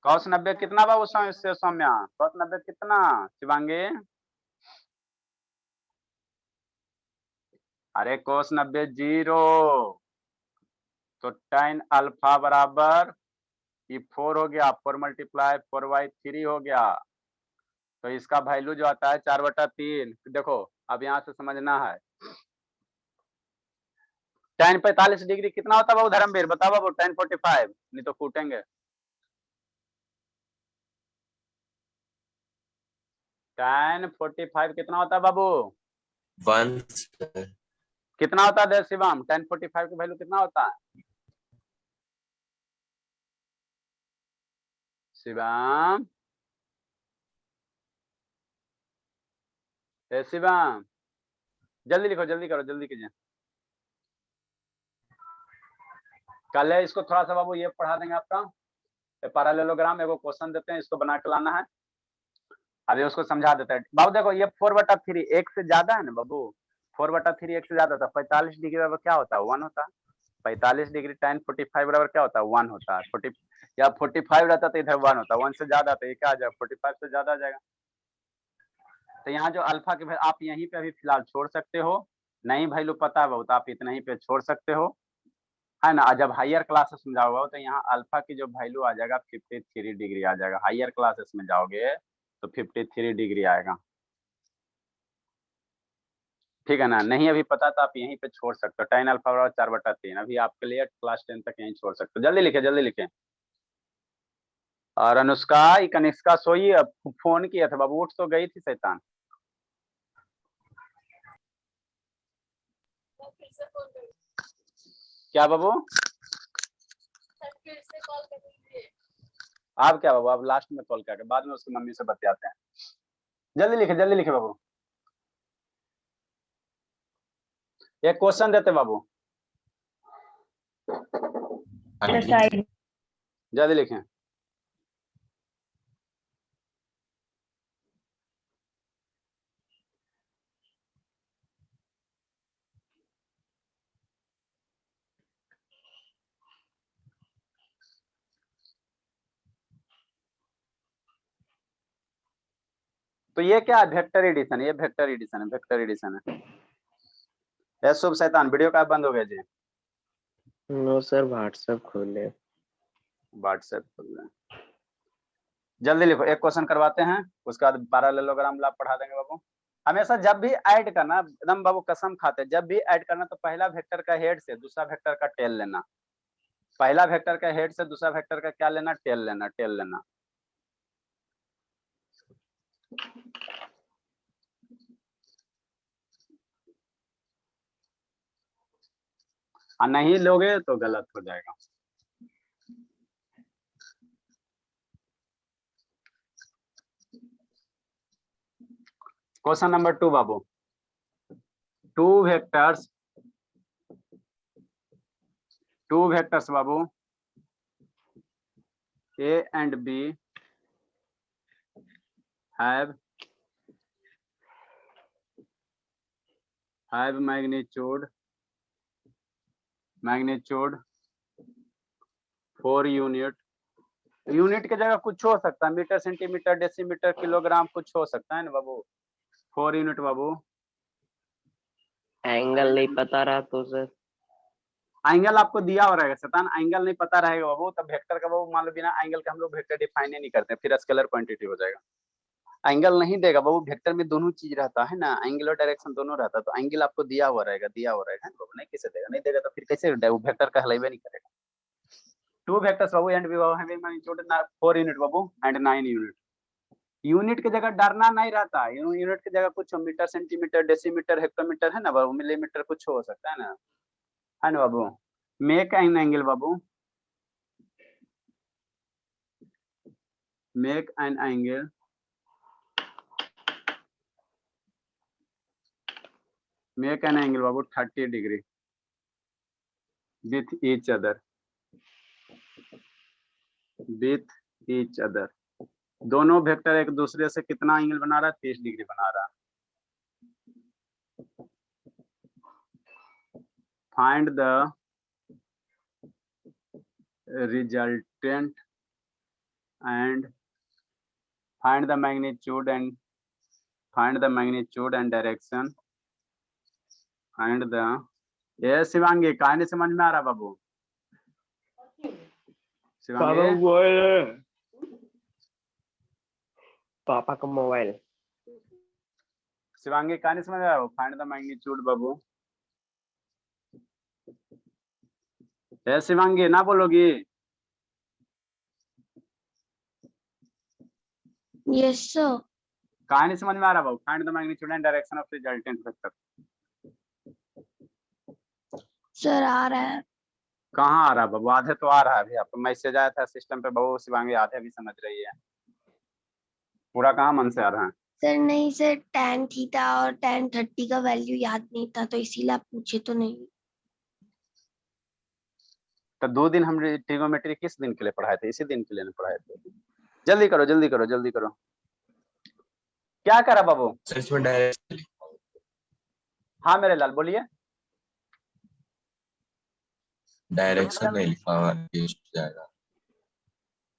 cos 90 कितना बाबू? सौम्या, cos 90 कितना? शिवांगी, अरे cos 90 0, तो tan अल्फा बराबर ये 4 हो गया, 4 × 4/3 हो गया। तो इसका वैल्यू जो आता है 4/3। देखो अब यहाँ से समझना है, tan 45 डिग्री कितना होता है बाबू? धर्मवीर बताओ बाबू, tan 45, नहीं तो कूटेंगे। tan 45 कितना होता है बाबू? 1 sir. कितना होता है शिवम? tan 45 की वैल्यू कितना होता है शिवम? शिवम जल्दी लिखो, जल्दी करो, जल्दी कीजिए। कल है इसको थोड़ा सा बाबू ये पढ़ा देंगे आपका पैरेललोग्राम। एगो क्वेश्चन देते हैं, इसको बना के लाना है। अभी उसको समझा देते हैं बाबू। देखो ये 4/3 एक से ज्यादा है ना बाबू, 4/3 एक से ज्यादा था। 45 डिग्री बराबर क्या होता है? 1 होता है। 45 डिग्री tan 45 बराबर क्या होता है? 1 होता है। 40 या 45 रहता तो इधर 1 होता है। 1 से ज्यादा तो ये क्या आ जाएगा? 45 से ज्यादा आ जाएगा। तो यहाँ जो अल्फा के आप यहीं पे अभी फिलहाल छोड़ सकते हो, नहीं वैल्यू पता है बहुत, आप इतना ही पे छोड़ सकते हो, है ना। जब हायर क्लासेस में जाओगे तो यहाँ अल्फा की जो वैल्यू आ जाएगा 53 डिग्री आ जाएगा। हायर क्लासेस में जाओगे तो 53 डिग्री आएगा, ठीक है ना। नहीं अभी पता तो आप यहीं पे छोड़ सकते हो। tan अल्फा बराबर 4/3 अभी आपके लिए क्लास 10 तक यहीं छोड़ सकते हो। जल्दी लिखे, जल्दी लिखे। और अनुष्का कनिष्का सोई, अब फोन किया था बाबू, उठ तो गई थी शैतान। मैं फिर से फोन कर, क्या बाबू? सर फिर से कॉल कर दीजिए। आप क्या बाबू, आप लास्ट में कॉल करके बाद में उसकी मम्मी से बतियाते हैं। जल्दी लिखे, जल्दी लिखे बाबू। एक क्वेश्चन देते बाबू, हाँ जी। जल्दी लिखें। तो ये क्या है? Vector addition. ये वेक्टर एडिशन है, वेक्टर एडिशन है। ये शुभ शैतान वीडियो का बंद हो गया जी। नो सर, व्हाट्सएप खोले। व्हाट्सएप खोल रहे हैं। जल्दी लिखो, एक क्वेश्चन करवाते हैं, उसके बाद पैरेललोग्राम लाभ पढ़ा देंगे बाबू। हमेशा जब भी ऐड करना, एकदम बाबू कसम खाते, जब भी ऐड करना तो पहला वेक्टर का हेड से दूसरा वेक्टर का टेल लेना। पहला वेक्टर का हेड से दूसरा वेक्टर का क्या लेना? टेल लेना, टेल लेना। और नहीं लोगे तो गलत हो जाएगा। Question number 2 Babu, two vectors Babu A and B have magnitude 4 unit. Unit की जगह कुछ हो सकता है, मीटर, सेंटीमीटर, डेसीमीटर, किलोग्राम, कुछ हो सकता है ना बाबू। 4 यूनिट बाबू। एंगल नहीं पता रहा तो सर? एंगल आपको दिया हो रहेगा शैतान, एंगल नहीं पता रहेगा बाबू, तब वेक्टर का बाबू मान लो बिना एंगल के हम लोग वेक्टर डिफाइन ही नहीं करते, फिर स्केलर क्वांटिटी हो जाएगा। एंगल नहीं देगा बाबू, वेक्टर में दोनों चीज रहता है ना, एंगल और डायरेक्शन दोनों रहता है, तो एंगल आपको दिया हुआ रहेगा बाबू, नहीं किसे देगा, नहीं देगा तो फिर कैसे वेक्टर कहलाइबे नहीं करेगा। Two vectors Babu and having magnitude 4 unit Babu and 9 unit. Unit की जगह डरना नहीं रहता, यूनिट की जगह कुछ मीटर, सेंटीमीटर, डेसीमीटर, हेक्टोमीटर है ना बाबू, मिलीमीटर कुछ हो सकता है ना बाबू। मेक एन एंगल बाबू, मेक एन एंगल बाबू 30 डिग्री with each other। दोनों वेक्टर एक दूसरे से कितना एंगल बना रहा है, 30 डिग्री बना रहा है। Find the resultant and find the magnitude and direction and the, ये शिवांगी कहानी समझ में आ रहा बाबू? शिवांगी पापा का मोबाइल। शिवांगी कहानी समझ रहा हो? फाइंड द मैग्नीट्यूड बाबू। ए शिवांगी ना बोलोगी? Yes sir. कहानी समझ में आ रहा बाबू? Find the magnitude and direction of resultant vector. Sir आ रहा है। कहाँ आ रहा बाबू? आधे तो आ रहा है अभी, आपको मैसेज आया था सिस्टम पे बाबू, शिवांगी आधे भी समझ रही है, पूरा कहाँ मन से आ रहा है? सर नहीं सर, tan थीटा और tan 30 का वैल्यू याद नहीं था, तो इसीलिए आप पूछे तो नहीं। तो 2 दिन हम ट्रिगोमेट्री किस दिन के लिए पढ़ाए थे? इसी दिन के लिए पढ़ाए थे। जल्दी करो जल्दी करो जल्दी करो। क्या करा बाबू? सर इसमें डायरेक्शन, हाँ मेरे लाल बोलिए। डायरेक्शन नहीं लिखा हुआ जाएगा।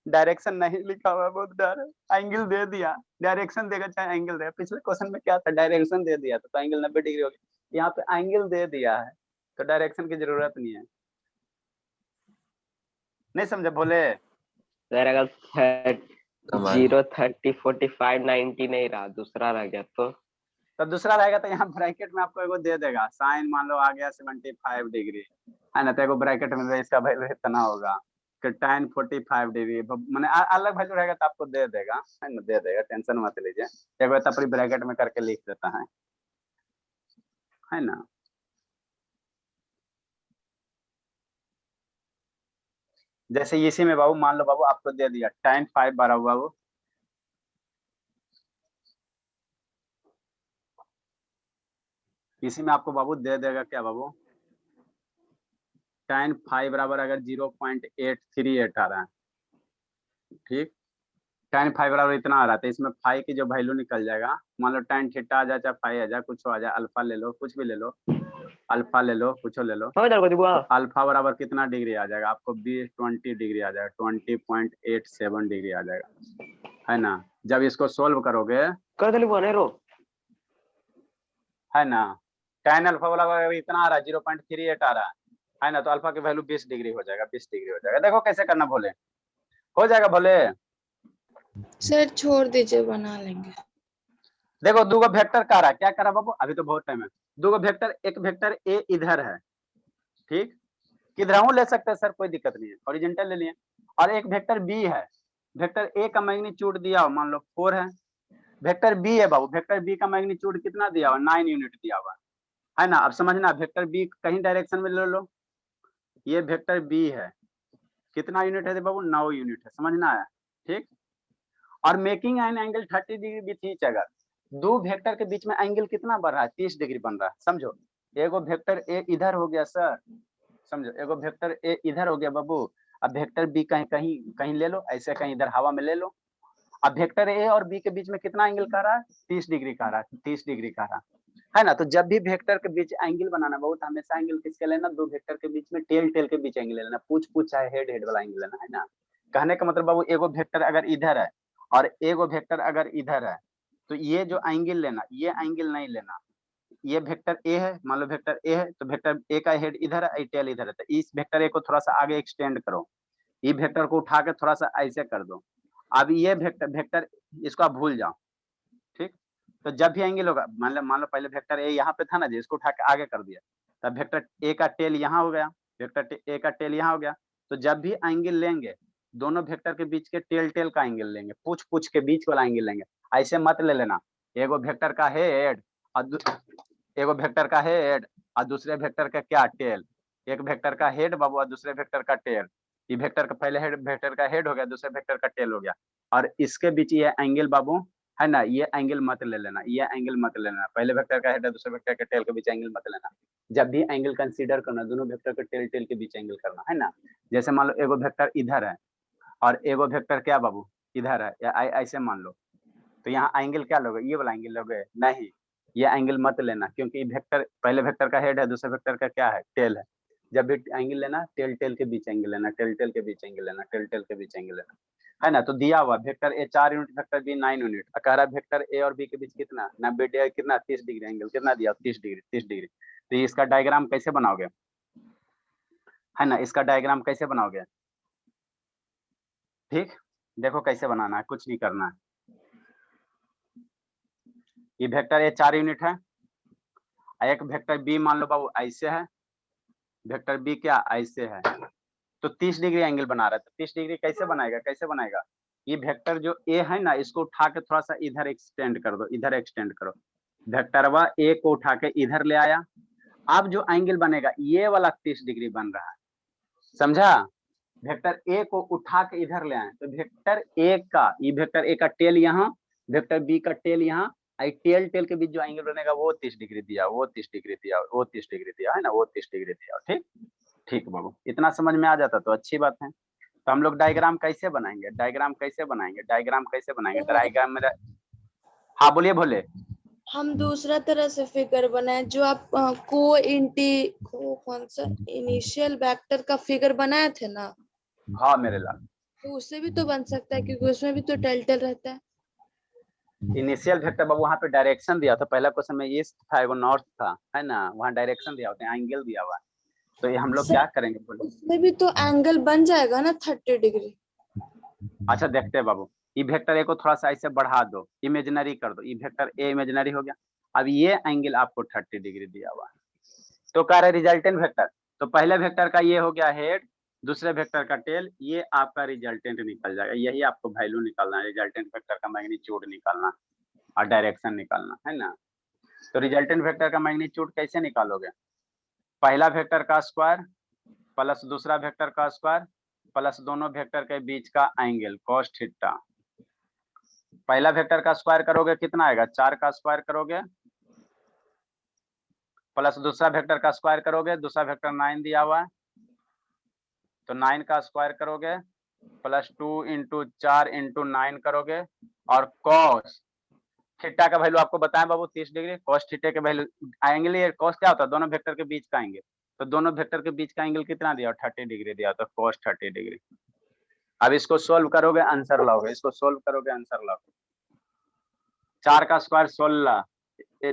डायरेक्शन नहीं लिखा हुआ, बहुत डर है। एंगल दे दिया, डायरेक्शन देगा चाहे एंगल देगा। पिछले क्वेश्चन में क्या था, डायरेक्शन दे दिया तो एंगल 90 डिग्री हो गया। यहाँ पे एंगल दे दिया है तो डायरेक्शन की जरूरत नहीं है। नहीं समझे बोले? सर अगर 0, 30, 45, 90 नहीं रहा, दूसरा रह गया तो दूसरा रहेगा तो यहाँ ब्रैकेट में आपको एगो दे देगा, साइन मान लो आ गया 75 डिग्री है ना, तो एगो ब्रैकेट में इसका वैल्यू इतना होगा कि tan 45 डिग्री, मैंने अलग वैल्यू रहेगा तो आपको दे देगा, है ना, दे देगा, टेंशन मत लीजिए। एगो तपरी ब्रैकेट में करके लिख देता है ना। जैसे इसी में बाबू मान लो बाबू आपको दे दिया tan 5 बारह बाबू, इसी में आपको बाबू दे देगा क्या बाबू, tan 5 बराबर अगर 0.838 आ रहा है, ठीक, tan 5 बराबर इतना आ रहा था, इसमें फाइव की जो वैल्यू निकल जाएगा, मान लो tan थीटा आ जाए चाहे फाइव आ जाए, कुछ आ जाए, अल्फा ले लो, कुछ भी ले लो, अल्फा ले लो, कुछ ले लो, तो अल्फा बराबर कितना डिग्री आ जाएगा आपको? 20 डिग्री आ जाएगा, 20.87 डिग्री आ जाएगा, है ना। जब इसको सोल्व करोगे है ना, tan अल्फा वाला इतना आ रहा है 0.38 आ रहा है ना, तो अल्फा की वैल्यू 20 डिग्री हो जाएगा, 20 डिग्री हो जाएगा। देखो कैसे करना भोले, हो जाएगा भोले? सर छोड़ दीजिए, बना लेंगे। देखो दो वेक्टर का रहा है, क्या करा बाबू? अभी तो बहुत टाइम है। दो वेक्टर, एक वेक्टर ए इधर है, ठीक, किधर ले सकते हैं सर, कोई दिक्कत नहीं है, हॉरिजॉन्टल ले लिए। और एक वेक्टर बी है, वेक्टर ए का मैग्नीट्यूड दिया हो मान लो 4 है, वेक्टर बी है बाबू, वेक्टर बी का मैग्नीट्यूड कितना दिया हुआ? 9 यूनिट दिया हुआ है ना। अब समझना, वेक्टर बी कहीं डायरेक्शन में ले लो, ये वेक्टर बी है, कितना यूनिट है बाबू? 9 यूनिट है, समझना है, ठीक। और making an angle 30 degree with each other, दो वेक्टर के बीच में एंगल कितना बन रहा है? 30 डिग्री बन रहा है, समझो। एगो वेक्टर ए इधर हो गया सर, समझो, एगो वेक्टर ए इधर हो गया बाबू, अब वेक्टर बी कहीं कहीं कहीं ले लो, ऐसे कहीं इधर हवा में ले लो। अब वेक्टर ए और बी के बीच में कितना एंगल का रहा है? 30 डिग्री का रहा है, 30 डिग्री का रहा है ना। तो जब भी वेक्टर के बीच एंगल बनाना बहुत, हमेशा एंगल किसके लेना? दो वेक्टर के बीच में टेल टेल के बीच एंगल लेना, पूछ पूछ चाहे हेड हेड वाला एंगल लेना, है ना। कहने का मतलब बाबू, एगो वेक्टर अगर इधर है और एगो वेक्टर अगर इधर है, तो ये जो एंगल लेना, ये एंगल नहीं लेना, ये वेक्टर ए है, मान लो वेक्टर ए है, तो वेक्टर ए का हेड इधर है, टेल इधर है, तो इस वेक्टर ए को थोड़ा सा आगे एक्सटेंड करो, ये वेक्टर को उठा के थोड़ा सा ऐसे कर दो। अब ये वेक्टर इसको आप भूल जाओ, ठीक। तो जब भी एंगल होगा, मान लो पहले वेक्टर ए यहाँ पे था ना जी, इसको उठा के आगे कर दिया, तब वेक्टर ए का टेल यहाँ हो गया, वेक्टर ए का टेल यहाँ हो गया। तो जब भी एंगल लेंगे, दोनों वेक्टर के बीच के टेल का एंगल लेंगे, पूछ के बीच वाला एंगल लेंगे। ऐसे मत ले लेना एगो वेक्टर का हेड और दूसरे वेक्टर का क्या टेल, एक वेक्टर का हेड बाबू और दूसरे वेक्टर का टेल। ये वेक्टर का पहले वेक्टर का हेड हो गया, दूसरे वेक्टर का टेल हो गया, और इसके बीच ये एंगल बाबू है ना, ये एंगल मत ले लेना, ये एंगल मत लेना। पहले वेक्टर का हेड है, दूसरे वेक्टर के टेल के बीच एंगल मत लेना। जब भी एंगल कंसीडर करना, दोनों वेक्टर के टेल के बीच एंगल करना है ना। जैसे मान लो एगो वेक्टर इधर है और एगो वेक्टर क्या बाबू इधर है, या ऐसे मान लो, तो यहाँ एंगल क्या लोगे, ये वाला एंगल लोगे, नहीं ये एंगल मत लेना, क्योंकि वेक्टर पहले वेक्टर का हेड है, दूसरे वेक्टर का क्या है, टेल है। जब भी एंगल लेना, टेल के बीच एंगल लेना, टेल के बीच एंगल लेना, टेल के बीच एंगल लेना, है ना। तो दिया हुआ vector A 4 unit, vector B 9 unit, कह रहा वेक्टर ए और बी के बीच कितना 90 कितना 30 डिग्री एंगल, कितना दिया 30 डिग्री। तो इसका डायग्राम कैसे बनाओगे, है ना, इसका डायग्राम कैसे बनाओगे, ठीक। देखो कैसे बनाना है, कुछ नहीं करना है। ये वेक्टर ए 4 यूनिट है, एक वेक्टर बी मान लो बाबू ऐसे है, वेक्टर बी क्या ऐसे है, तो 30 डिग्री एंगल बना रहा है। तो 30 डिग्री कैसे बनाएगा, ये वेक्टर जो ए है ना, इसको उठा के थोड़ा सा इधर एक्सटेंड कर दो, इधर एक्सटेंड करो, वेक्टरवा ए को उठा के इधर ले आया। अब जो एंगल बनेगा ये वाला 30 डिग्री बन रहा है, समझा। वेक्टर ए को उठा के इधर ले आए, तो वेक्टर ए का, ये वेक्टर ए का टेल यहाँ, वेक्टर बी का टेल यहाँ, टेल के बीच जो एंगल बनेगा वो 30 डिग्री दिया, वो 30 डिग्री दिया, वो 30 डिग्री दिया, है ना, वो 30 डिग्री दिया, ठीक। ठीक बाबू, इतना समझ में आ जाता तो अच्छी बात है। तो हम लोग डायग्राम कैसे बनाएंगे, डायग्राम में हाँ बोलिए भोले। हम दूसरा तरह से फिगर बनाए, जो आप कौन सा इनिशियल वेक्टर का फिगर बनाए थे ना, हाँ मेरे लाल, तो उससे भी तो बन सकता है, क्योंकि उसमें भी तो टेल रहता है। इनिशियल वेक्टर बाबू वहाँ पे डायरेक्शन दिया था, पहला क्वेश्चन में ईस्ट था, एगो नॉर्थ था, है ना, वहाँ डायरेक्शन दिया होता है, एंगल दिया हुआ है। तो ये हम लोग क्या करेंगे बोलो, उसमें भी तो एंगल बन जाएगा ना 30 डिग्री। अच्छा देखते हैं बाबू, ये वेक्टर ए को थोड़ा सा ऐसे बढ़ा दो, इमेजिनरी कर दो, ये वेक्टर ए इमेजिनरी हो गया। अब ये एंगल आपको 30 डिग्री दिया हुआ है, तो कह रहे रिजल्टेंट वेक्टर, तो पहले वेक्टर का ये हो गया हेड, दूसरे वेक्टर का टेल, ये आपका रिजल्टेंट निकल जाएगा। यही आपको वैल्यू निकालना है, रिजल्टेंट वेक्टर का मैग्नीट्यूड निकालना और डायरेक्शन निकालना, है ना। तो रिजल्टेंट वेक्टर का मैग्नीट्यूड कैसे निकालोगे, पहला वेक्टर का स्क्वायर प्लस दूसरा वेक्टर का स्क्वायर प्लस दोनों वेक्टर के बीच का एंगल cos थीटा। पहला वेक्टर का स्क्वायर करोगे कितना आएगा, 4 का स्क्वायर करोगे, प्लस दूसरा वेक्टर का स्क्वायर करोगे, दूसरा वेक्टर 9 दिया हुआ है, तो 9 का स्क्वायर करोगे प्लस 2 × 4 × 9 करोगे, और cos थीटा का वैल्यू आपको बताएं बाबू 30 डिग्री, cos थीटा के वैल्यू एंगल, ये cos क्या होता है, दोनों वेक्टर के बीच का एंगल, तो दोनों वेक्टर के बीच का एंगल कितना दिया, 30 डिग्री दिया, तो cos 30 डिग्री। अब इसको सोल्व करोगे आंसर लाओगे, इसको सोल्व करोगे आंसर लाओगे। 4 का स्क्वायर 16,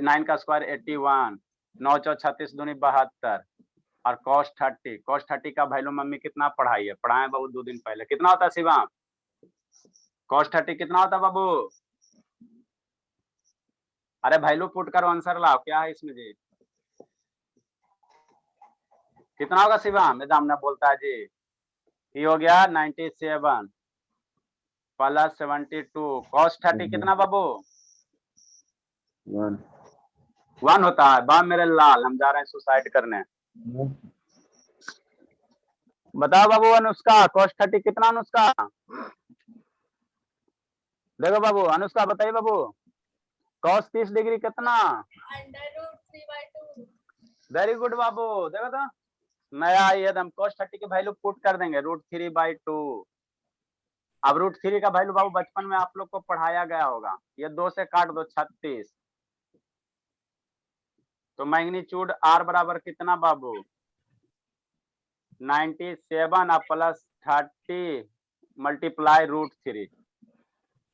9 का स्क्वायर 81, 9 × 4 = 36, 2 × 72, और cos 30 का वैल्यू मम्मी कितना पढ़ाई है, पढ़ाए बाबू 2 दिन पहले, कितना होता है शिवाम, cos 30 कितना होता है बाबू, अरे वैल्यू पुट करो आंसर लाओ, क्या है इसमें जी, कितना होगा शिवाम, एग्जाम में बोलता है जी, ये हो गया 97 प्लस 72, cos 30 कितना बाबू 1 होता है। बा मेरे लाल, हम जा रहे हैं सुसाइड करने, बताओ बाबू अनुष्का, cos 30 कितना, अनुष्का देखो बाबू, अनुष्का बताइए बाबू, cos 30 डिग्री कितना, √3/2। वेरी गुड बाबू, देखो तो नया एकदम, cos 30 की वैल्यू पुट कर देंगे √3/2। अब √3 का वैल्यू बाबू बचपन में आप लोग को पढ़ाया गया होगा, ये 2 से काट दो 36, तो मैग्नीट्यूड R बराबर कितना बाबू 97 प्लस 30 मल्टीप्लाई √3,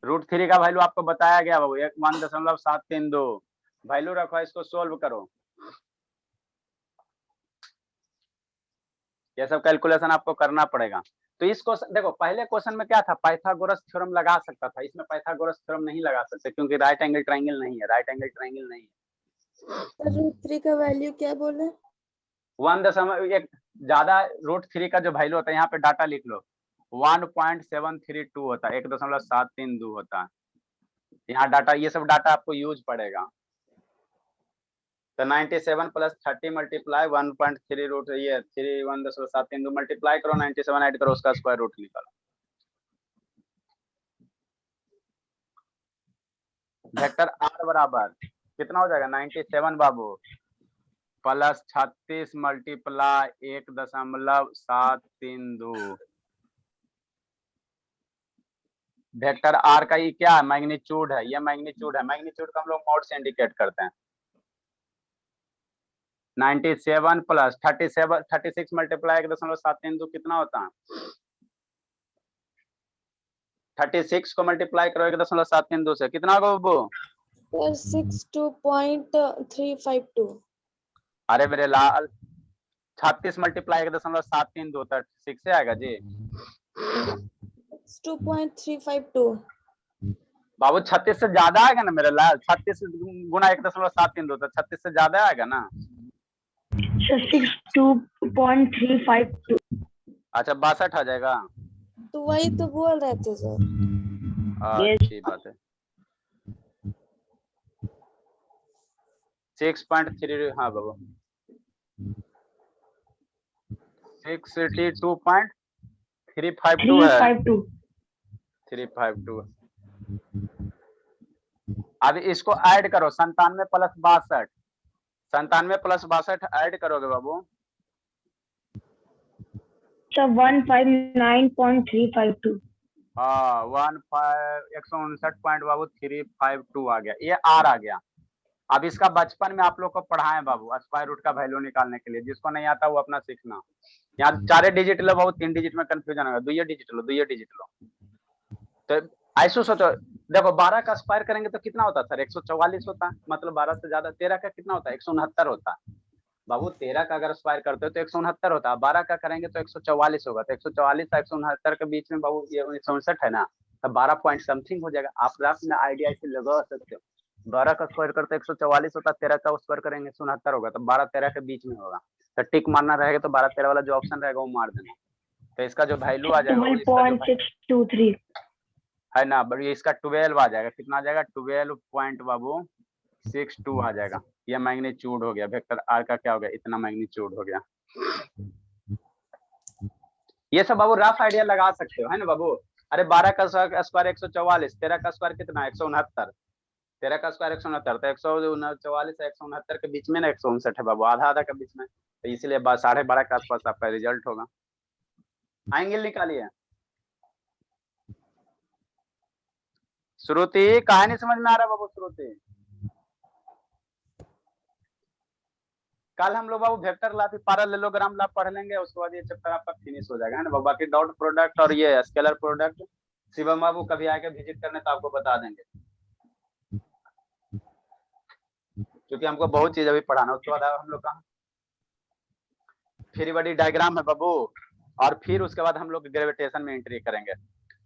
√3 का वैल्यू आपको बताया गया बाबू 1.732, वैल्यू रखो, इसको सोल्व करो। ये सब कैलकुलेशन आपको करना पड़ेगा। तो इस क्वेश्चन देखो, पहले क्वेश्चन में क्या था, पाइथागोरस थ्योरम लगा सकता था, इसमें पाइथागोरस थ्योरम नहीं लगा सकते क्योंकि राइट एंगल ट्रायंगल नहीं है, राइट एंगल ट्रायंगल नहीं है। √3 का वैल्यू क्या बोले? 1 ज्यादा √3 का जो वैल्यू होता है, यहाँ पे डाटा लिख लो, 1.732 होता है, 1.732 होता है यहाँ डाटा। ये सब डाटा आपको यूज पड़ेगा। तो 97 + 30 मल्टीप्लाई 1.3 रूट, ये 1.732 मल्टीप्लाई करो, 97 ऐड करो, उसका स्क्वायर रूट निकालो। वेक्टर आर बराबर कितना हो जाएगा, 97 बाबू प्लस 36 मल्टीप्लाई 1.732। वेक्टर आर का ये क्या है, मैग्नीट्यूड है, ये मैग्नीट्यूड है। मैग्नीट्यूड को हम लोग मॉड से इंडिकेट करते हैं। 97 + 36 मल्टीप्लाई 1.732 कितना होता है, 36 को मल्टीप्लाई करो 1.732 से, कितना होगा बाबू? सर 62.352। अरे मेरे लाल, 36 मल्टीप्लाई 1.732 होता है, 6 से आएगा जी 2.352। बाबू 36 से ज्यादा आएगा ना मेरे लाल, 36 गुना 1.732 होता है, 36 से ज्यादा आएगा ना। 62.352। अच्छा 62 आ जाएगा। तो वही तो बोल रहे थे सर। अच्छी बात है। 6.3, हाँ बाबू 62.352 है, 352। अब इसको ऐड करो, 97 + 62, 97 + 62 ऐड करोगे बाबू, 159.352। हाँ 159.352 आ गया, ये आर आ गया। अब इसका बचपन में आप लोग को पढ़ाएं बाबू, स्क्वायर रूट का वैल्यू निकालने के लिए, जिसको नहीं आता वो अपना सीखना। यहाँ 4 डिजिट लो बाबू, 3 डिजिट में कंफ्यूजन होगा, 2 डिजिट लो, 2 डिजिट लो। तो ऐसे सोचो, देखो 12 का स्क्वायर करेंगे तो कितना होता है सर, 144 होता है, मतलब 12 से ज्यादा। 13 का कितना होता है, 169 होता है बाबू। 13 का अगर स्क्वायर करते हो तो 169 होता है, 12 का करेंगे तो 144 होगा। तो 144 और 169 के बीच में बाबू ये 169 है ना, तो 12 पॉइंट समथिंग हो जाएगा। आप रात में आइडिया से लगा सकते हो, 12 का स्क्वायर करते 144 होता है, 13 का स्क्वायर करेंगे 169 होगा, तो 12-13 के बीच में होगा। तो टिक मारना रहेगा, तो 12-13 वाला जो ऑप्शन रहेगा वो मार देना। तो इसका जो वैल्यू आ जाएगा 12.623 है ना, बड़ी इसका 12 आ जाएगा। कितना आ जाएगा, 12 पॉइंट बाबू 62 आ जाएगा। ये मैग्नीट्यूड हो गया, वेक्टर आर का क्या हो गया, इतना मैग्नीट्यूड हो गया। ये सब बाबू रफ आइडिया लगा सकते हो, है ना बाबू। अरे 12 का स्क्वायर 144, 13 का स्क्वायर कितना 169, 13 का स्क्वायर 169, तो 144 से 169 के बीच में ना 159 है बाबू, आधा आधा के बीच में। तो इसलिए 12.5 के आसपास आपका रिजल्ट होगा। एंगल निकालिए। श्रुति कहानी समझ में आ रहा है बाबू? श्रुति कल हम लोग बाबू वेक्टर ला फिर पैरेललोग्राम ला पढ़ लेंगे, उसके बाद ये चैप्टर आपका फिनिश हो जाएगा, है ना बाबू। बाकी डॉट प्रोडक्ट और ये स्केलर प्रोडक्ट शिवम बाबू कभी आके विजिट करने तो आपको बता देंगे, क्योंकि हमको बहुत चीज अभी पढ़ाना। उसके बाद हम लोग का फ्री बॉडी डायग्राम है बाबू, और फिर उसके बाद हम लोग ग्रेविटेशन में एंट्री करेंगे।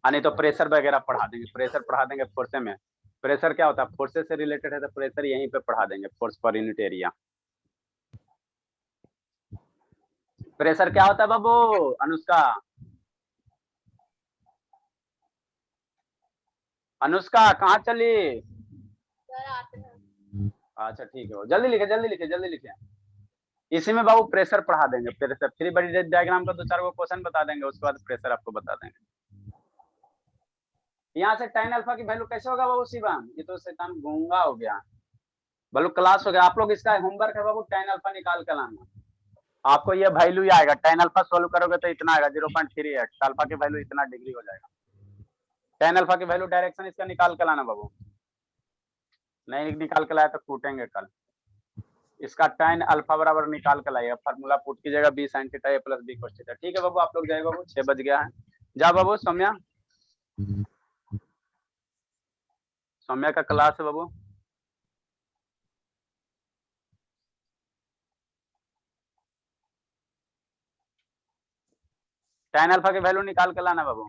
नहीं तो प्रेशर वगैरह पढ़ा देंगे, प्रेशर पढ़ा देंगे फोर्से में। प्रेशर क्या होता है, फोर्सेस से रिलेटेड है, तो प्रेशर यहीं पे पढ़ा देंगे, force per unit area. Pressure क्या होता है बाबू? अनुष्का, अनुष्का कहाँ चली? सर आते हैं। अच्छा ठीक है, जल्दी लिखे जल्दी लिखे जल्दी लिखे। इसी में बाबू प्रेशर पढ़ा देंगे, प्रेशर फ्री बॉडी डायग्राम का 2-4 गो क्वेश्चन बता देंगे, उसके बाद प्रेशर आपको बता देंगे। यहाँ से tan अल्फा की वैल्यू कैसे होगा बाबू शिवम? ये तो शैतान गूंगा हो गया, बोलो क्लास हो गया। आप लोग इसका होमवर्क है बाबू, tan अल्फा निकाल कर लाना। आपको ये वैल्यू ही आएगा, tan अल्फा सोल्व करोगे तो इतना आएगा 0.38, अल्फा की वैल्यू इतना डिग्री हो जाएगा। tan अल्फा की वैल्यू डायरेक्शन इसका निकाल कर लाना बाबू, नहीं निकाल कर लाया तो कूटेंगे कल। इसका tan अल्फा बराबर निकाल कर लाइएगा, फार्मूला पुट कीजिएगा b sin theta a + b cos theta. ठीक है बाबू, आप लोग जाए बाबू, 6 बज गया है। जा बाबू, सौम्या सौम्या का क्लास है बाबू। tan अल्फा की वैल्यू निकाल के लाना बाबू।